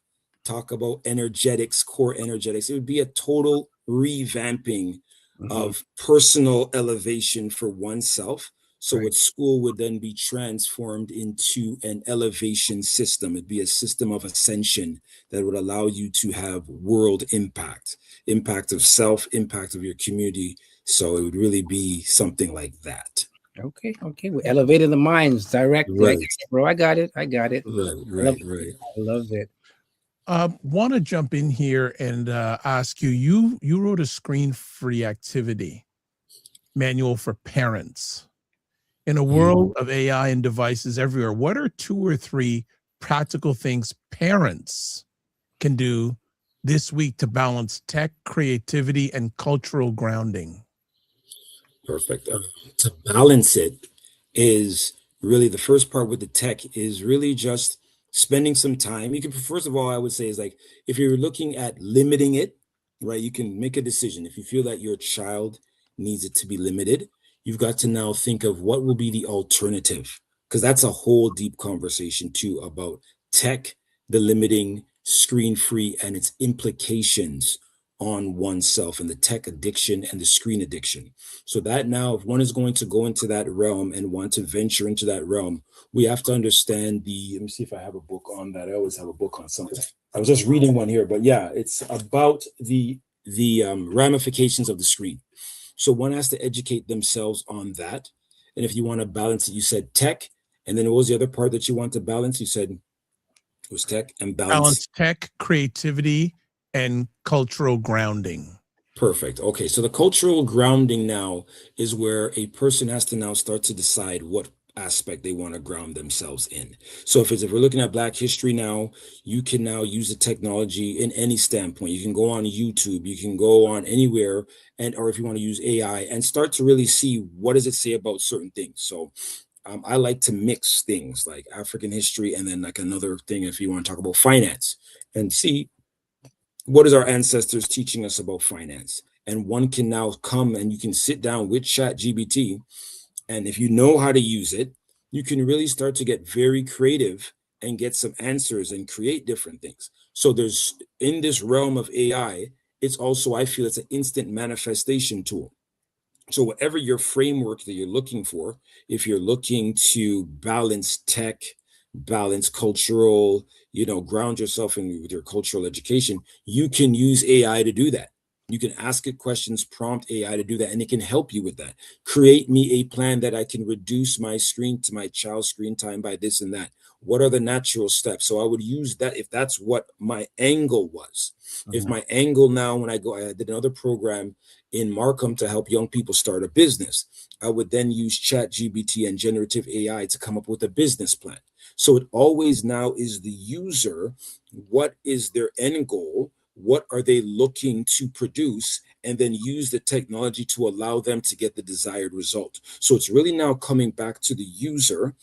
talk about energetics, core energetics. It would be a total revamping of personal elevation for oneself. So what school would then be transformed into an elevation system. It'd be a system of ascension that would allow you to have world impact of self, impact of your community. So it would really be something like that. Okay. We elevated the minds directly. Right. Bro, I got it. Right. I love it. Want to jump in here and ask you wrote a screen-free activity manual for parents. In a world of AI and devices everywhere, what are 2 or 3 practical things parents can do this week to balance tech, creativity, and cultural grounding? Perfect. To balance it is really the first part with the tech is really just spending some time. You can, first of all, I would say is like, if you're looking at limiting it, right, you can make a decision. If you feel that your child needs it to be limited, you've got to now think of what will be the alternative, because that's a whole deep conversation too about tech, the limiting, screen free, and its implications on oneself and the tech addiction and the screen addiction. So that now, if one is going to go into that realm and want to venture into that realm, we have to understand let me see if I have a book on that. I always have a book on something. I was just reading one here, but yeah, it's about the ramifications of the screen. So one has to educate themselves on that. And if you want to balance it, you said tech, and then what was the other part that you want to balance? You said it was tech and balance. Balance tech, creativity, and cultural grounding. Perfect. Okay, so the cultural grounding now is where a person has to now start to decide what aspect they want to ground themselves in. So if we're looking at Black history now, you can now use the technology in any standpoint. You can go on YouTube, you can go on anywhere, or if you want to use AI and start to really see what does it say about certain things. So I like to mix things like African history and then like another thing if you want to talk about finance and see what is our ancestors teaching us about finance. And one can now come and you can sit down with ChatGPT, and if you know how to use it, you can really start to get very creative and get some answers and create different things. So there's, in this realm of AI, it's also, I feel it's an instant manifestation tool. So whatever your framework that you're looking for, if you're looking to balance tech, balance cultural, ground yourself in with your cultural education, you can use AI to do that. You can ask it questions, prompt AI to do that, and it can help you with that. Create me a plan that I can reduce my child's screen time by this and that. What are the natural steps? So I would use that if that's what my angle was. If my angle now, I did another program in Markham to help young people start a business. I would then use ChatGPT and generative AI to come up with a business plan. So it always now is the user, what is their end goal? What are they looking to produce? And then use the technology to allow them to get the desired result. So it's really now coming back to the user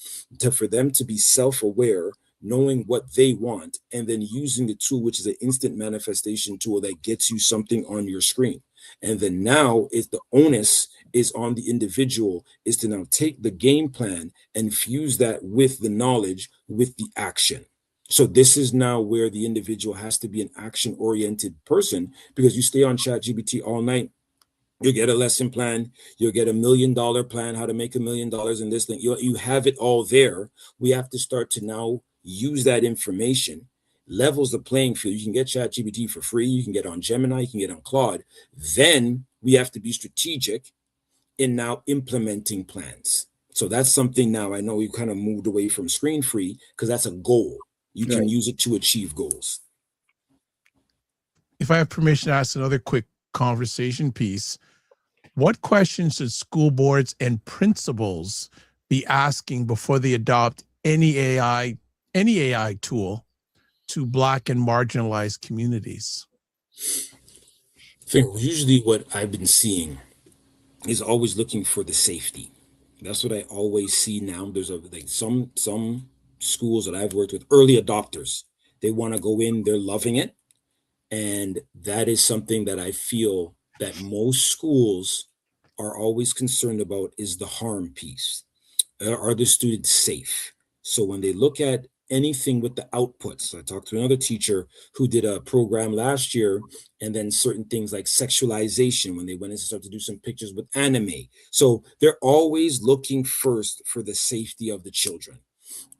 for them to be self-aware, knowing what they want, and then using the tool, which is an instant manifestation tool that gets you something on your screen. And then now the onus is on the individual is to now take the game plan and fuse that with the knowledge, with the action. So this is now where the individual has to be an action-oriented person, because you stay on ChatGPT all night, you'll get a lesson plan, you'll get $1 million plan, how to make $1 million in this thing. You have it all there. We have to start to now use that information, levels the playing field. You can get ChatGPT for free, you can get on Gemini, you can get on Claude. Then we have to be strategic in now implementing plans. So that's something now, I know we kind of moved away from screen free because that's a goal. You can use it to achieve goals. If I have permission to ask another quick conversation piece, what questions should school boards and principals be asking before they adopt any AI tool to Black and marginalized communities? I think usually what I've been seeing is always looking for the safety. That's what I always see now. There's some schools that I've worked with, early adopters. They want to go in, they're loving it. And that is something that I feel that most schools are always concerned about, is the harm piece. Are the students safe? So when they look at anything with the outputs, I talked to another teacher who did a program last year, and then certain things like sexualization, when they went in to start to do some pictures with anime. So they're always looking first for the safety of the children.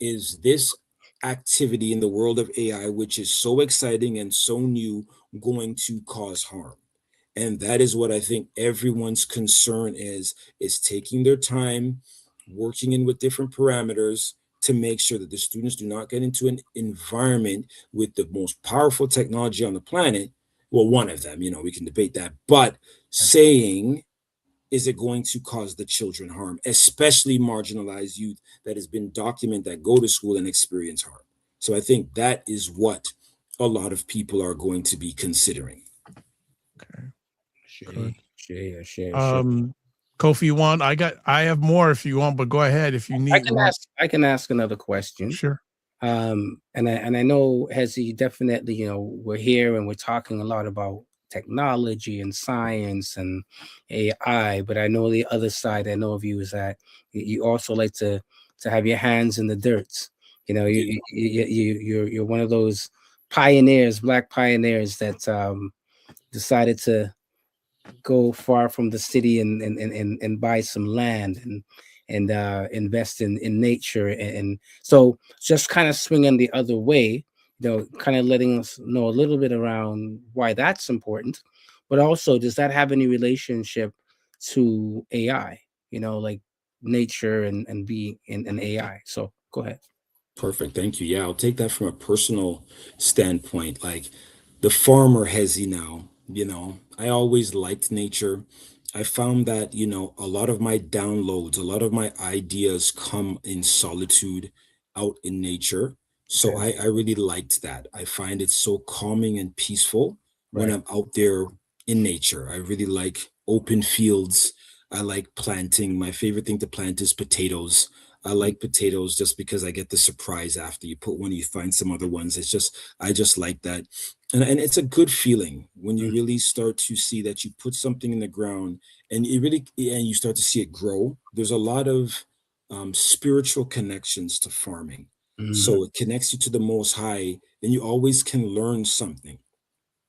Is this activity in the world of AI, which is so exciting and so new, going to cause harm? And that is what I think everyone's concern is taking their time, working in with different parameters to make sure that the students do not get into an environment with the most powerful technology on the planet. Well, one of them, we can debate that, but saying, is it going to cause the children harm, especially marginalized youth that has been documented that go to school and experience harm? So I think that is what a lot of people are going to be considering. Okay. Sure. Kofi, you want? I have more if you want, but go ahead if you need. I can ask another question. Sure. And I know, Hezzy, definitely, you know, we're here and we're talking a lot about technology and science and AI, but I know the other side I know of you is that you also like to have your hands in the dirt. You know, you're one of those pioneers, Black pioneers that decided to go far from the city and buy some land and invest in nature, and so just kind of swinging the other way, you know, kind of letting us know a little bit around why that's important, but also does that have any relationship to AI, you know, like nature and being in AI? So go ahead. Perfect. Thank you. Yeah, I'll take that from a personal standpoint. Like the farmer Hezzy now, I always liked nature. I found that, a lot of my downloads, a lot of my ideas come in solitude out in nature. So Okay. I really liked that. I find it so calming and peaceful when Right. I'm out there in nature. I really like open fields. I like planting. My favorite thing to plant is potatoes. I like potatoes just because I get the surprise after you put one, you find some other ones. I just like that. And it's a good feeling when you really start to see that you put something in the ground and and you start to see it grow. There's a lot of spiritual connections to farming. So it connects you to the Most High, and you always can learn something.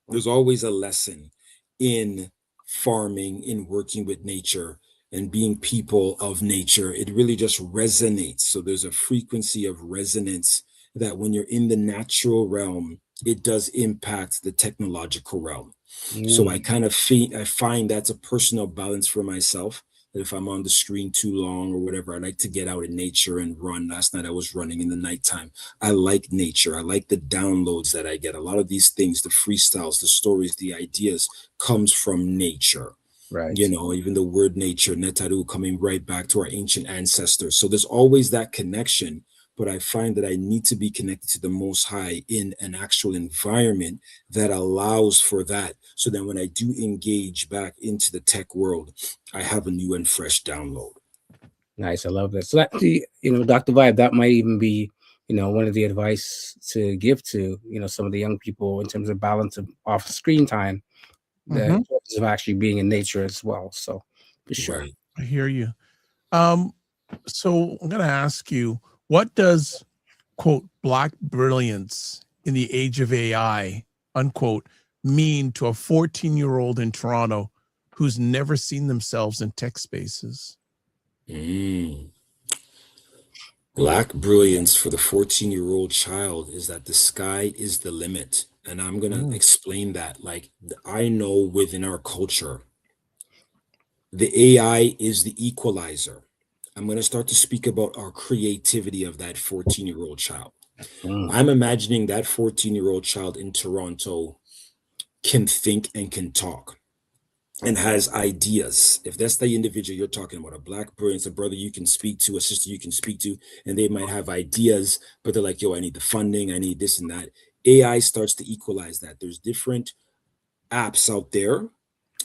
There's always a lesson in farming, in working with nature and being people of nature. It really just resonates. So there's a frequency of resonance that when you're in the natural realm, it does impact the technological realm. So I find that's a personal balance for myself. That if I'm on the screen too long or whatever, I like to get out in nature and run. Last night I was running in the nighttime. I like nature. I like the downloads that I get. A lot of these things, the freestyles, the stories, the ideas comes from nature. Right. Even the word nature, netaru, coming right back to our ancient ancestors. So there's always that connection. But I find that I need to be connected to the Most High in an actual environment that allows for that. So then when I do engage back into the tech world, I have a new and fresh download. Nice. I love that. So that, Dr. Vibe, that might even be, one of the advice to give to, some of the young people in terms of balance of off screen time, the importance of actually being in nature as well. So for sure. Right. I hear you. So I'm going to ask you, what does, quote, Black brilliance in the age of AI, unquote, mean to a 14-year-old in Toronto who's never seen themselves in tech spaces? Black brilliance for the 14-year-old child is that the sky is the limit. And I'm going to explain that. Like, I know within our culture, the AI is the equalizer. I'm going to start to speak about our creativity of that 14-year-old child. I'm imagining that 14-year-old child in Toronto can think and can talk and has ideas. If that's the individual you're talking about, a Black brilliance, a brother you can speak to, a sister you can speak to, and they might have ideas, but they're like, yo, I need the funding, I need this and that. AI starts to equalize that. There's different apps out there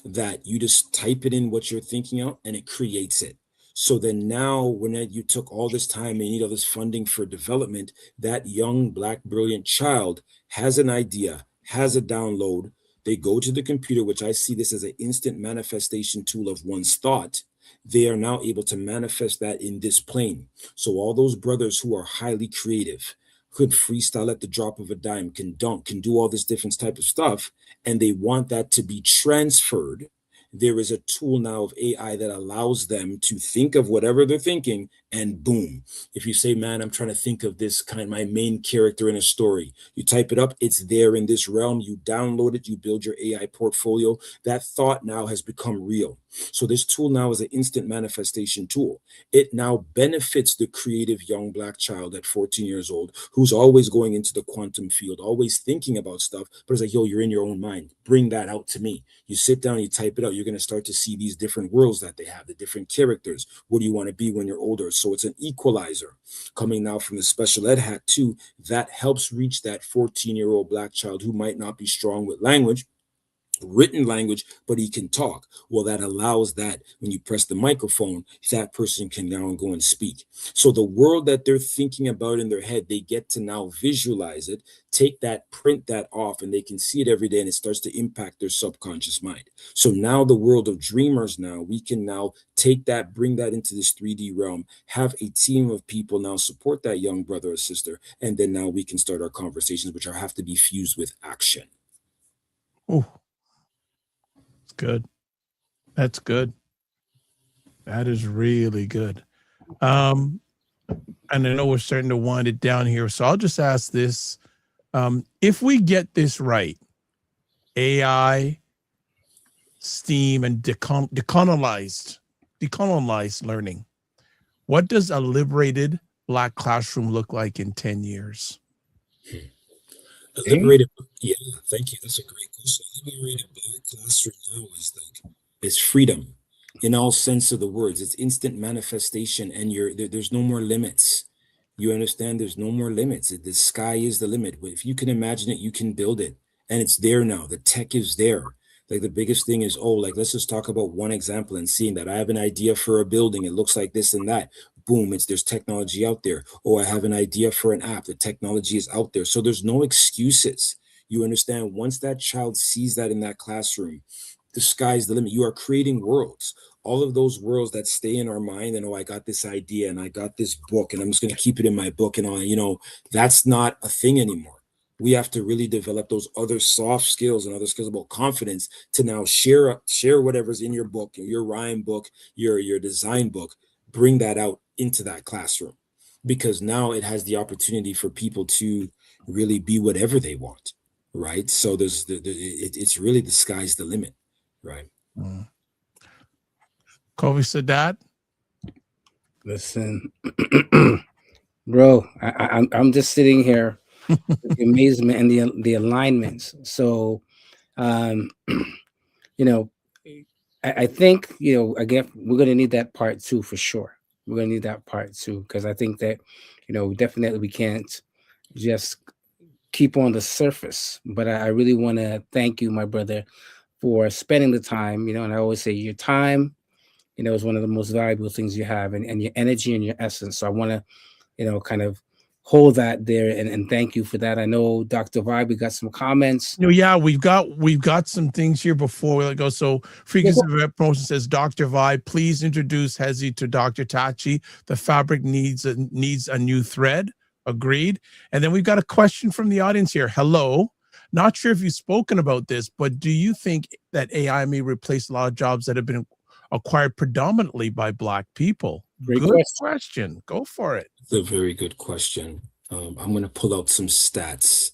that you just type it in what you're thinking out and it creates it. So then now when you took all this time and you need all this funding for development, that young Black brilliant child has an idea, has a download. They go to the computer, which I see this as an instant manifestation tool of one's thought. They are now able to manifest that in this plane. So all those brothers who are highly creative, could freestyle at the drop of a dime, can dunk, can do all this different type of stuff, and they want that to be transferred. There is a tool now of AI that allows them to think of whatever they're thinking, and boom. If you say, man, I'm trying to think of this my main character in a story, you type it up, it's there in this realm, you download it, you build your AI portfolio. That thought now has become real. So this tool now is an instant manifestation tool. It now benefits the creative young Black child at 14 years old who's always going into the quantum field, always thinking about stuff, but it's like, yo, you're in your own mind. Bring that out to me. You sit down, you type it out, you're going to start to see these different worlds that they have, the different characters. What do you want to be when you're older? So it's an equalizer coming now from the special ed hat too. That helps reach that 14-year-old Black child who might not be strong with language, written language, but he can talk. Well, that allows that when you press the microphone, that person can now go and speak. So the world that they're thinking about in their head, they get to now visualize it, take that, print that off, and they can see it every day, and it starts to impact their subconscious mind. So now the world of dreamers, now we can now take that, bring that into this 3D realm, have a team of people now support that young brother or sister, and then now we can start our conversations, which have to be fused with action. Oh, it's good. That's good. That is really good. And I know we're starting to wind it down here, so I'll just ask this. If we get this right, AI, STEAM, and decolonized learning, what does a liberated Black classroom look like in 10 years? A liberated, yeah, thank you. That's a great question. A liberated Black classroom now is freedom in all sense of the words. It's instant manifestation, and there's no more limits. You understand? There's no more limits. The sky is the limit. If you can imagine it, you can build it, and it's there now. The tech is there. Like the biggest thing is, let's just talk about one example and seeing that I have an idea for a building. It looks like this and that. Boom, there's technology out there. I have an idea for an app. The technology is out there. So there's no excuses. You understand? Once that child sees that in that classroom, the sky's the limit. You are creating worlds. All of those worlds that stay in our mind, and I got this idea and I got this book and I'm just going to keep it in my book and all, that's not a thing anymore. We have to really develop those other soft skills and other skills about confidence to now share whatever's in your book, your rhyme book, your design book, bring that out into that classroom, because now it has the opportunity for people to really be whatever they want, right? So it's really the sky's the limit, right? Kobe Sadat? Listen, bro, I'm just sitting here with the amazement and the alignments. So, I think, again, we're going to need that part 2 for sure. We're going to need that part 2, because I think that, definitely we can't just keep on the surface. But I really want to thank you, my brother, for spending the time, and I always say your time, is one of the most valuable things you have, and your energy and your essence. So I want to, kind of hold that there and thank you for that. I know Dr. Vibe, we got some comments. Yeah, we've got some things here before we let go. So Frequency of Promotion says, Dr. Vibe, please introduce Hezzy to Dr. Tachi. The fabric needs a new thread. Agreed. And then we've got a question from the audience here. Hello. Not sure if you've spoken about this, but do you think that AI may replace a lot of jobs that have been acquired predominantly by Black people? Great Good question. Go for it. It's a very good question. I'm going to pull out some stats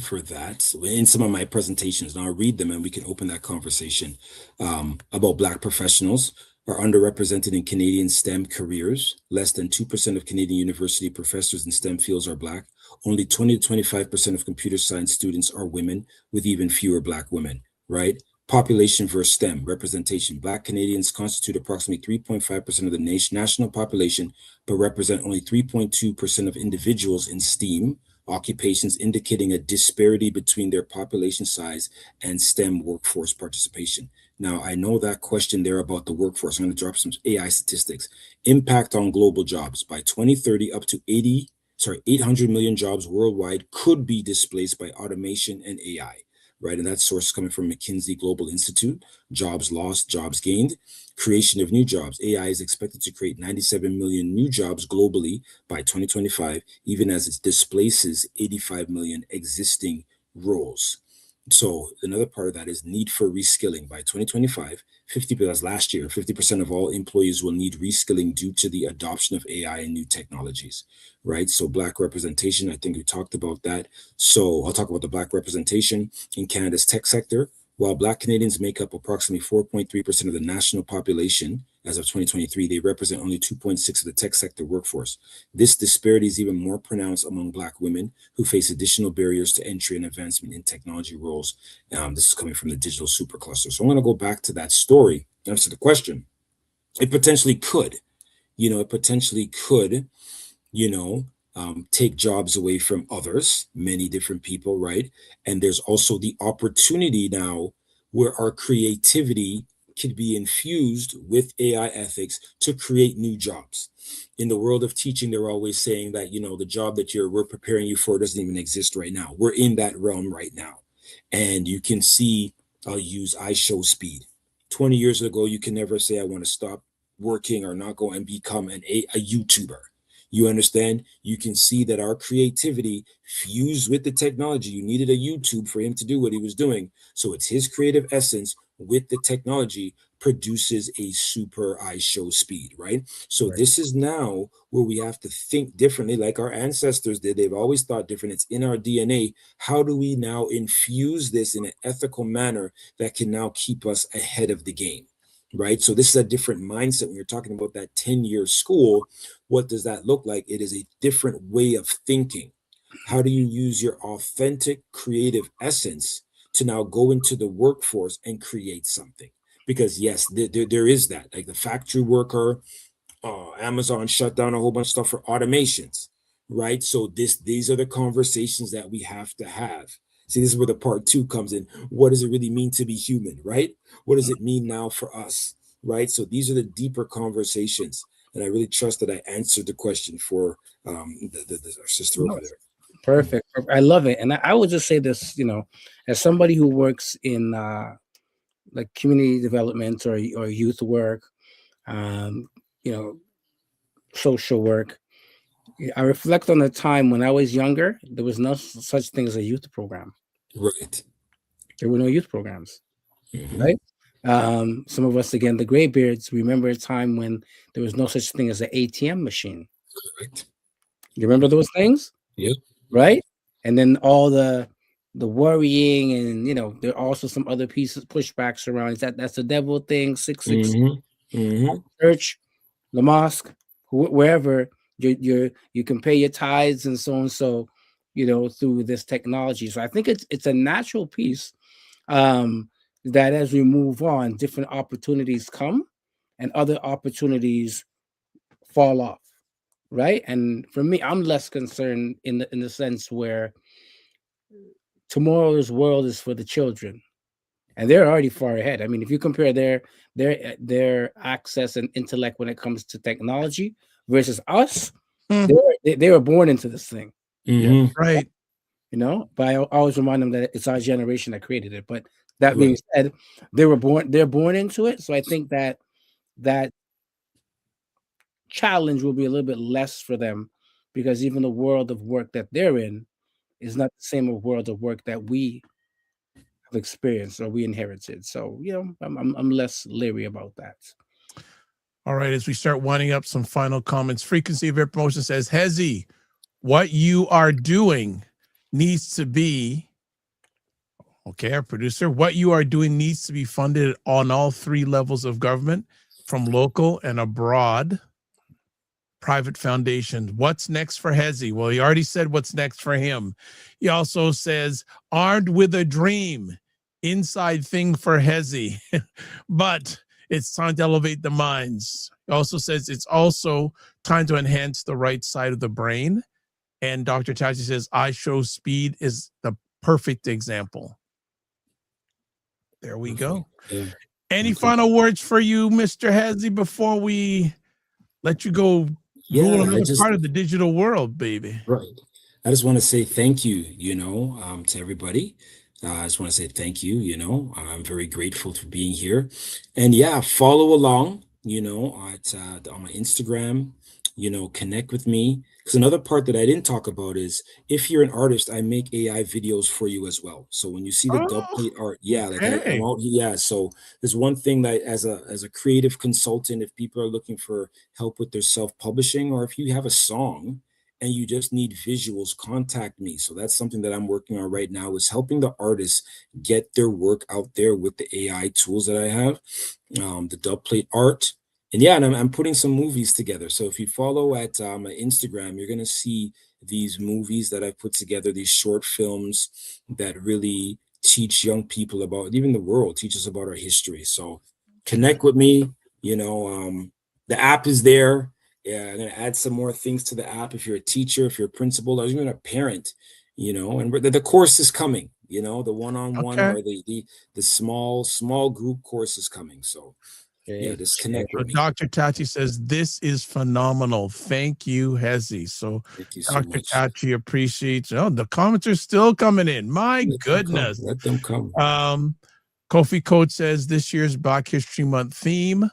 for that in some of my presentations, and I'll read them and we can open that conversation about Black professionals are underrepresented in Canadian STEM careers. Less than 2% of Canadian university professors in STEM fields are Black. Only 20 to 25% of computer science students are women, with even fewer Black women, right? Population versus STEM representation. Black Canadians constitute approximately 3.5% of the national population, but represent only 3.2% of individuals in STEAM occupations, indicating a disparity between their population size and STEM workforce participation. Now, I know that question there about the workforce. I'm going to drop some AI statistics. Impact on global jobs. By 2030, up to 800 million jobs worldwide could be displaced by automation and AI. Right, and that source is coming from McKinsey Global Institute. Jobs lost, jobs gained. Creation of new jobs. AI is expected to create 97 million new jobs globally by 2025, even as it displaces 85 million existing roles. So another part of that is need for reskilling. By 2025, 50% last year, 50% of all employees will need reskilling due to the adoption of AI and new technologies, right? So Black representation, I think we talked about that. So I'll talk about the Black representation in Canada's tech sector. While Black Canadians make up approximately 4.3% of the national population, as of 2023, they represent only 2.6% of the tech sector workforce. This disparity is even more pronounced among Black women who face additional barriers to entry and advancement in technology roles. This is coming from the digital supercluster. So I'm going to go back to that story, answer the question. It potentially could, take jobs away from others, many different people, right? And there's also the opportunity now where our creativity could be infused with AI ethics to create new jobs. In the world of teaching, they're always saying that, the job that we're preparing you for doesn't even exist right now. We're in that realm right now. And you can see, I'll use I show speed. 20 years ago, you can never say, I want to stop working or not go and become a YouTuber. You understand? You can see that our creativity fused with the technology. You needed a YouTube for him to do what he was doing. So it's his creative essence with the technology produces a super I show speed, right? So this is now where we have to think differently, like our ancestors did. They've always thought different. It's in our DNA. How do we now infuse this in an ethical manner that can now keep us ahead of the game? Right. So this is a different mindset. When you're talking about that 10-year school, what does that look like? It is a different way of thinking. How do you use your authentic creative essence to now go into the workforce and create something? Because yes, there is that, like the factory worker, Amazon shut down a whole bunch of stuff for automations, right? So these are the conversations that we have to have. See, this is where the part 2 comes in. What does it really mean to be human, right? What does it mean now for us, right? So these are the deeper conversations. And I really trust that I answered the question for our sister over there. Perfect. I love it. And I would just say this, as somebody who works in like community development or youth work, social work, I reflect on the time when I was younger. There was no such thing as a youth program. Right. There were no youth programs. Right. Some of us, again, the graybeards, remember a time when there was no such thing as an ATM machine. Correct. You remember those things? Yep. Right. And then all the worrying, and there are also some other pieces, pushbacks around. That's the devil thing. 666 church, the mosque, wherever you can pay your tithes and so on. So, through this technology. So I think it's a natural piece. That as we move on, different opportunities come and other opportunities fall off, right? And for me, I'm less concerned in the sense where tomorrow's world is for the children, and they're already far ahead. I mean, if you compare their access and intellect when it comes to technology versus us, they were born into this thing. Yeah, right. But I always remind them that it's our generation that created it. But that being said, they're born into it. So I think that challenge will be a little bit less for them, because even the world of work that they're in is not the same world of work that we have experienced or we inherited. So, I'm less leery about that. All right, as we start winding up, some final comments. Frequency of Air Promotion says, Hezzy, what you are doing needs to be, okay, our producer, what you are doing needs to be funded on all 3 levels of government, from local and abroad, private foundations. What's next for Hezzy? Well, he already said what's next for him. He also says, armed with a dream, inside thing for Hezzy, but it's time to elevate the minds. He also says it's also time to enhance the right side of the brain. And Dr. Tachi says, I show speed is the perfect example. There we go. Yeah. Any final words for you, Mr. Hezzy, before we let you go rule another part of the digital world, baby? Right. I just want to say thank you, to everybody. I just want to say thank you, I'm very grateful for being here. And follow along, on my Instagram, connect with me. Because another part that I didn't talk about is, if you're an artist, I make AI videos for you as well. So when you see the dub plate art, so there's one thing that as a creative consultant, if people are looking for help with their self-publishing, or if you have a song and you just need visuals, contact me. So that's something that I'm working on right now, is helping the artists get their work out there with the AI tools that I have, the dub plate art. And I'm putting some movies together. So if you follow at my Instagram, you're going to see these movies that I've put together, these short films that really teach young people about, even the world, teach us about our history. So connect with me. The app is there. Yeah, I'm going to add some more things to the app. If you're a teacher, if you're a principal, or even a parent, and the course is coming. You know, the one-on-one Okay. or the small group courses coming. So yeah, just connect So with me. Dr. Tachi says this is phenomenal. Thank you, Hezzy. So Thank you so Dr. much. Tachi appreciates. Oh, the comments are still coming in. My Let goodness. them come. Kofi Code says this year's Black History Month theme,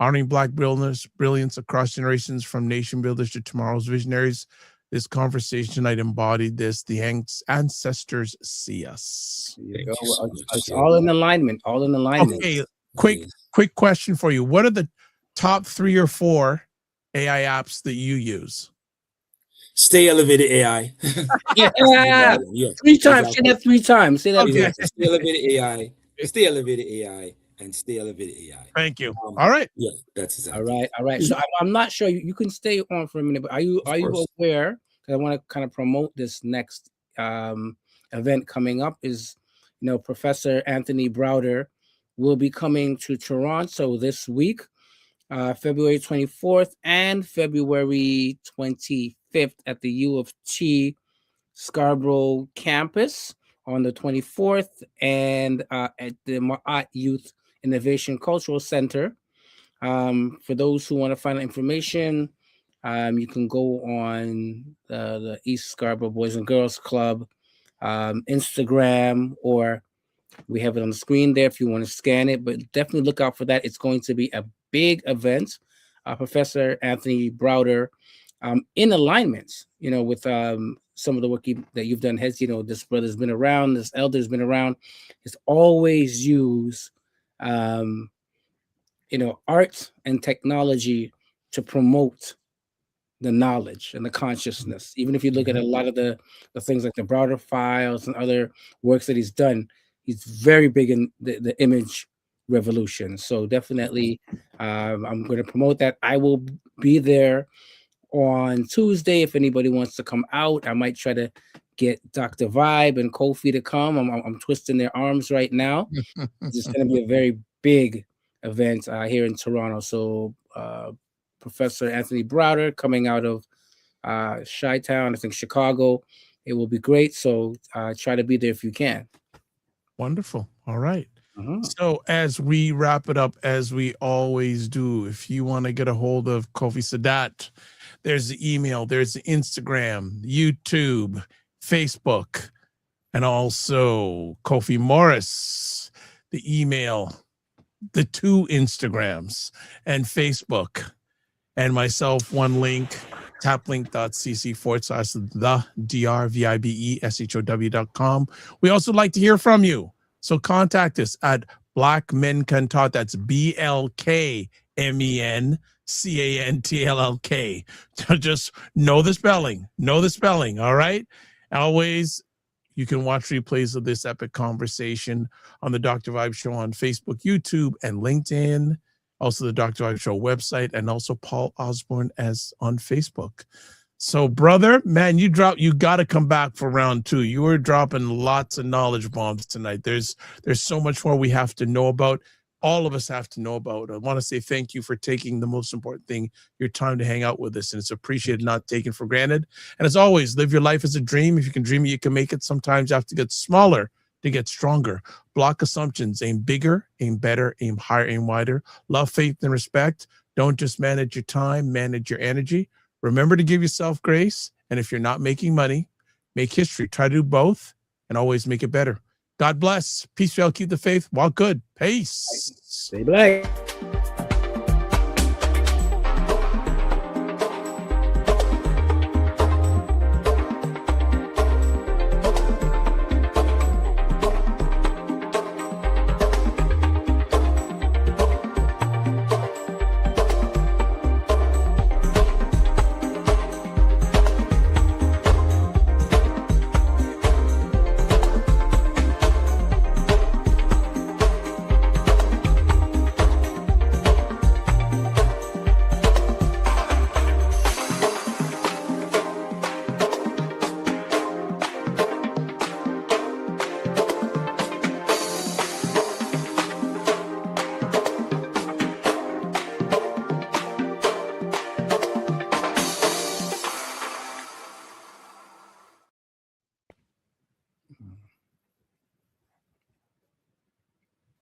honoring Black brilliance across generations from nation builders to tomorrow's visionaries. This conversation tonight embodied this. The ancestors see us. Thank you so much. It's all in alignment. All in alignment. Okay, quick question for you. What are the top 3 or 4 AI apps that you use? Stay elevated AI. Yeah. Yeah. 3 times. Say that 3 times. Say that. Okay. Exactly. Stay elevated AI. Stay elevated AI. And stay elevated AI. Thank you. All right. Yeah, that's exactly. All right. So I'm not sure. You can stay on for a minute, but are you aware? Because I want to kind of promote this next event coming up. Is Professor Anthony Browder will be coming to Toronto this week, February 24th and February 25th at the U of T Scarborough campus on the 24th, and at the Ma'at Youth Innovation Cultural Center. For those who want to find out information, you can go on the East Scarborough Boys and Girls Club Instagram, or we have it on the screen there if you want to scan it, but definitely look out for that. It's going to be a big event. Professor Anthony Browder, in alignment, with some of the work that you've done, this brother's been around, this elder's been around. It's always use, art and technology to promote the knowledge and the consciousness. Even if you look at a lot of the things like the Browder Files and other works that he's done, he's very big in the image revolution. So definitely, I'm going to promote that. I will be there on Tuesday. If anybody wants to come out, I might try to get Dr. Vibe and Kofi to come. I'm twisting their arms right now. It's going to be a very big event here in Toronto. So Professor Anthony Browder coming out of Chi-Town, I think Chicago. It will be great. So try to be there if you can. Wonderful. All right. So as we wrap it up, as we always do, if you want to get a hold of Kofi Sadat, there's the email, there's the Instagram, YouTube, Facebook, and also Kofi Morris, the email, the 2 Instagrams and Facebook, and myself, one link, taplink.cc/the drvibeshow.com. We also like to hear from you. So contact us at Black Men Can Talk. That's BLKMENCANTLLK. Just know the spelling. All right. Always, you can watch replays of this epic conversation on the Dr. Vibe Show on Facebook, YouTube, and LinkedIn. Also the Dr. Vibe Show website, and also Paul Osborne as on Facebook. So, brother, man, you got to come back for round 2. You were dropping lots of knowledge bombs tonight. There's so much more we have to know about. All of us have to know about. I want to say thank you for taking the most important thing, your time to hang out with us, and it's appreciated, not taken for granted. And as always, live your life as a dream. If you can dream it, you can make it. Sometimes you have to get smaller to get stronger. Block assumptions. Aim bigger, aim better, aim higher, aim wider. Love, faith, and respect. Don't just manage your time, manage your energy. Remember to give yourself grace. And if you're not making money, make history. Try to do both and always make it better. God bless. Peace, y'all. Keep the faith. Walk good. Peace. Stay black.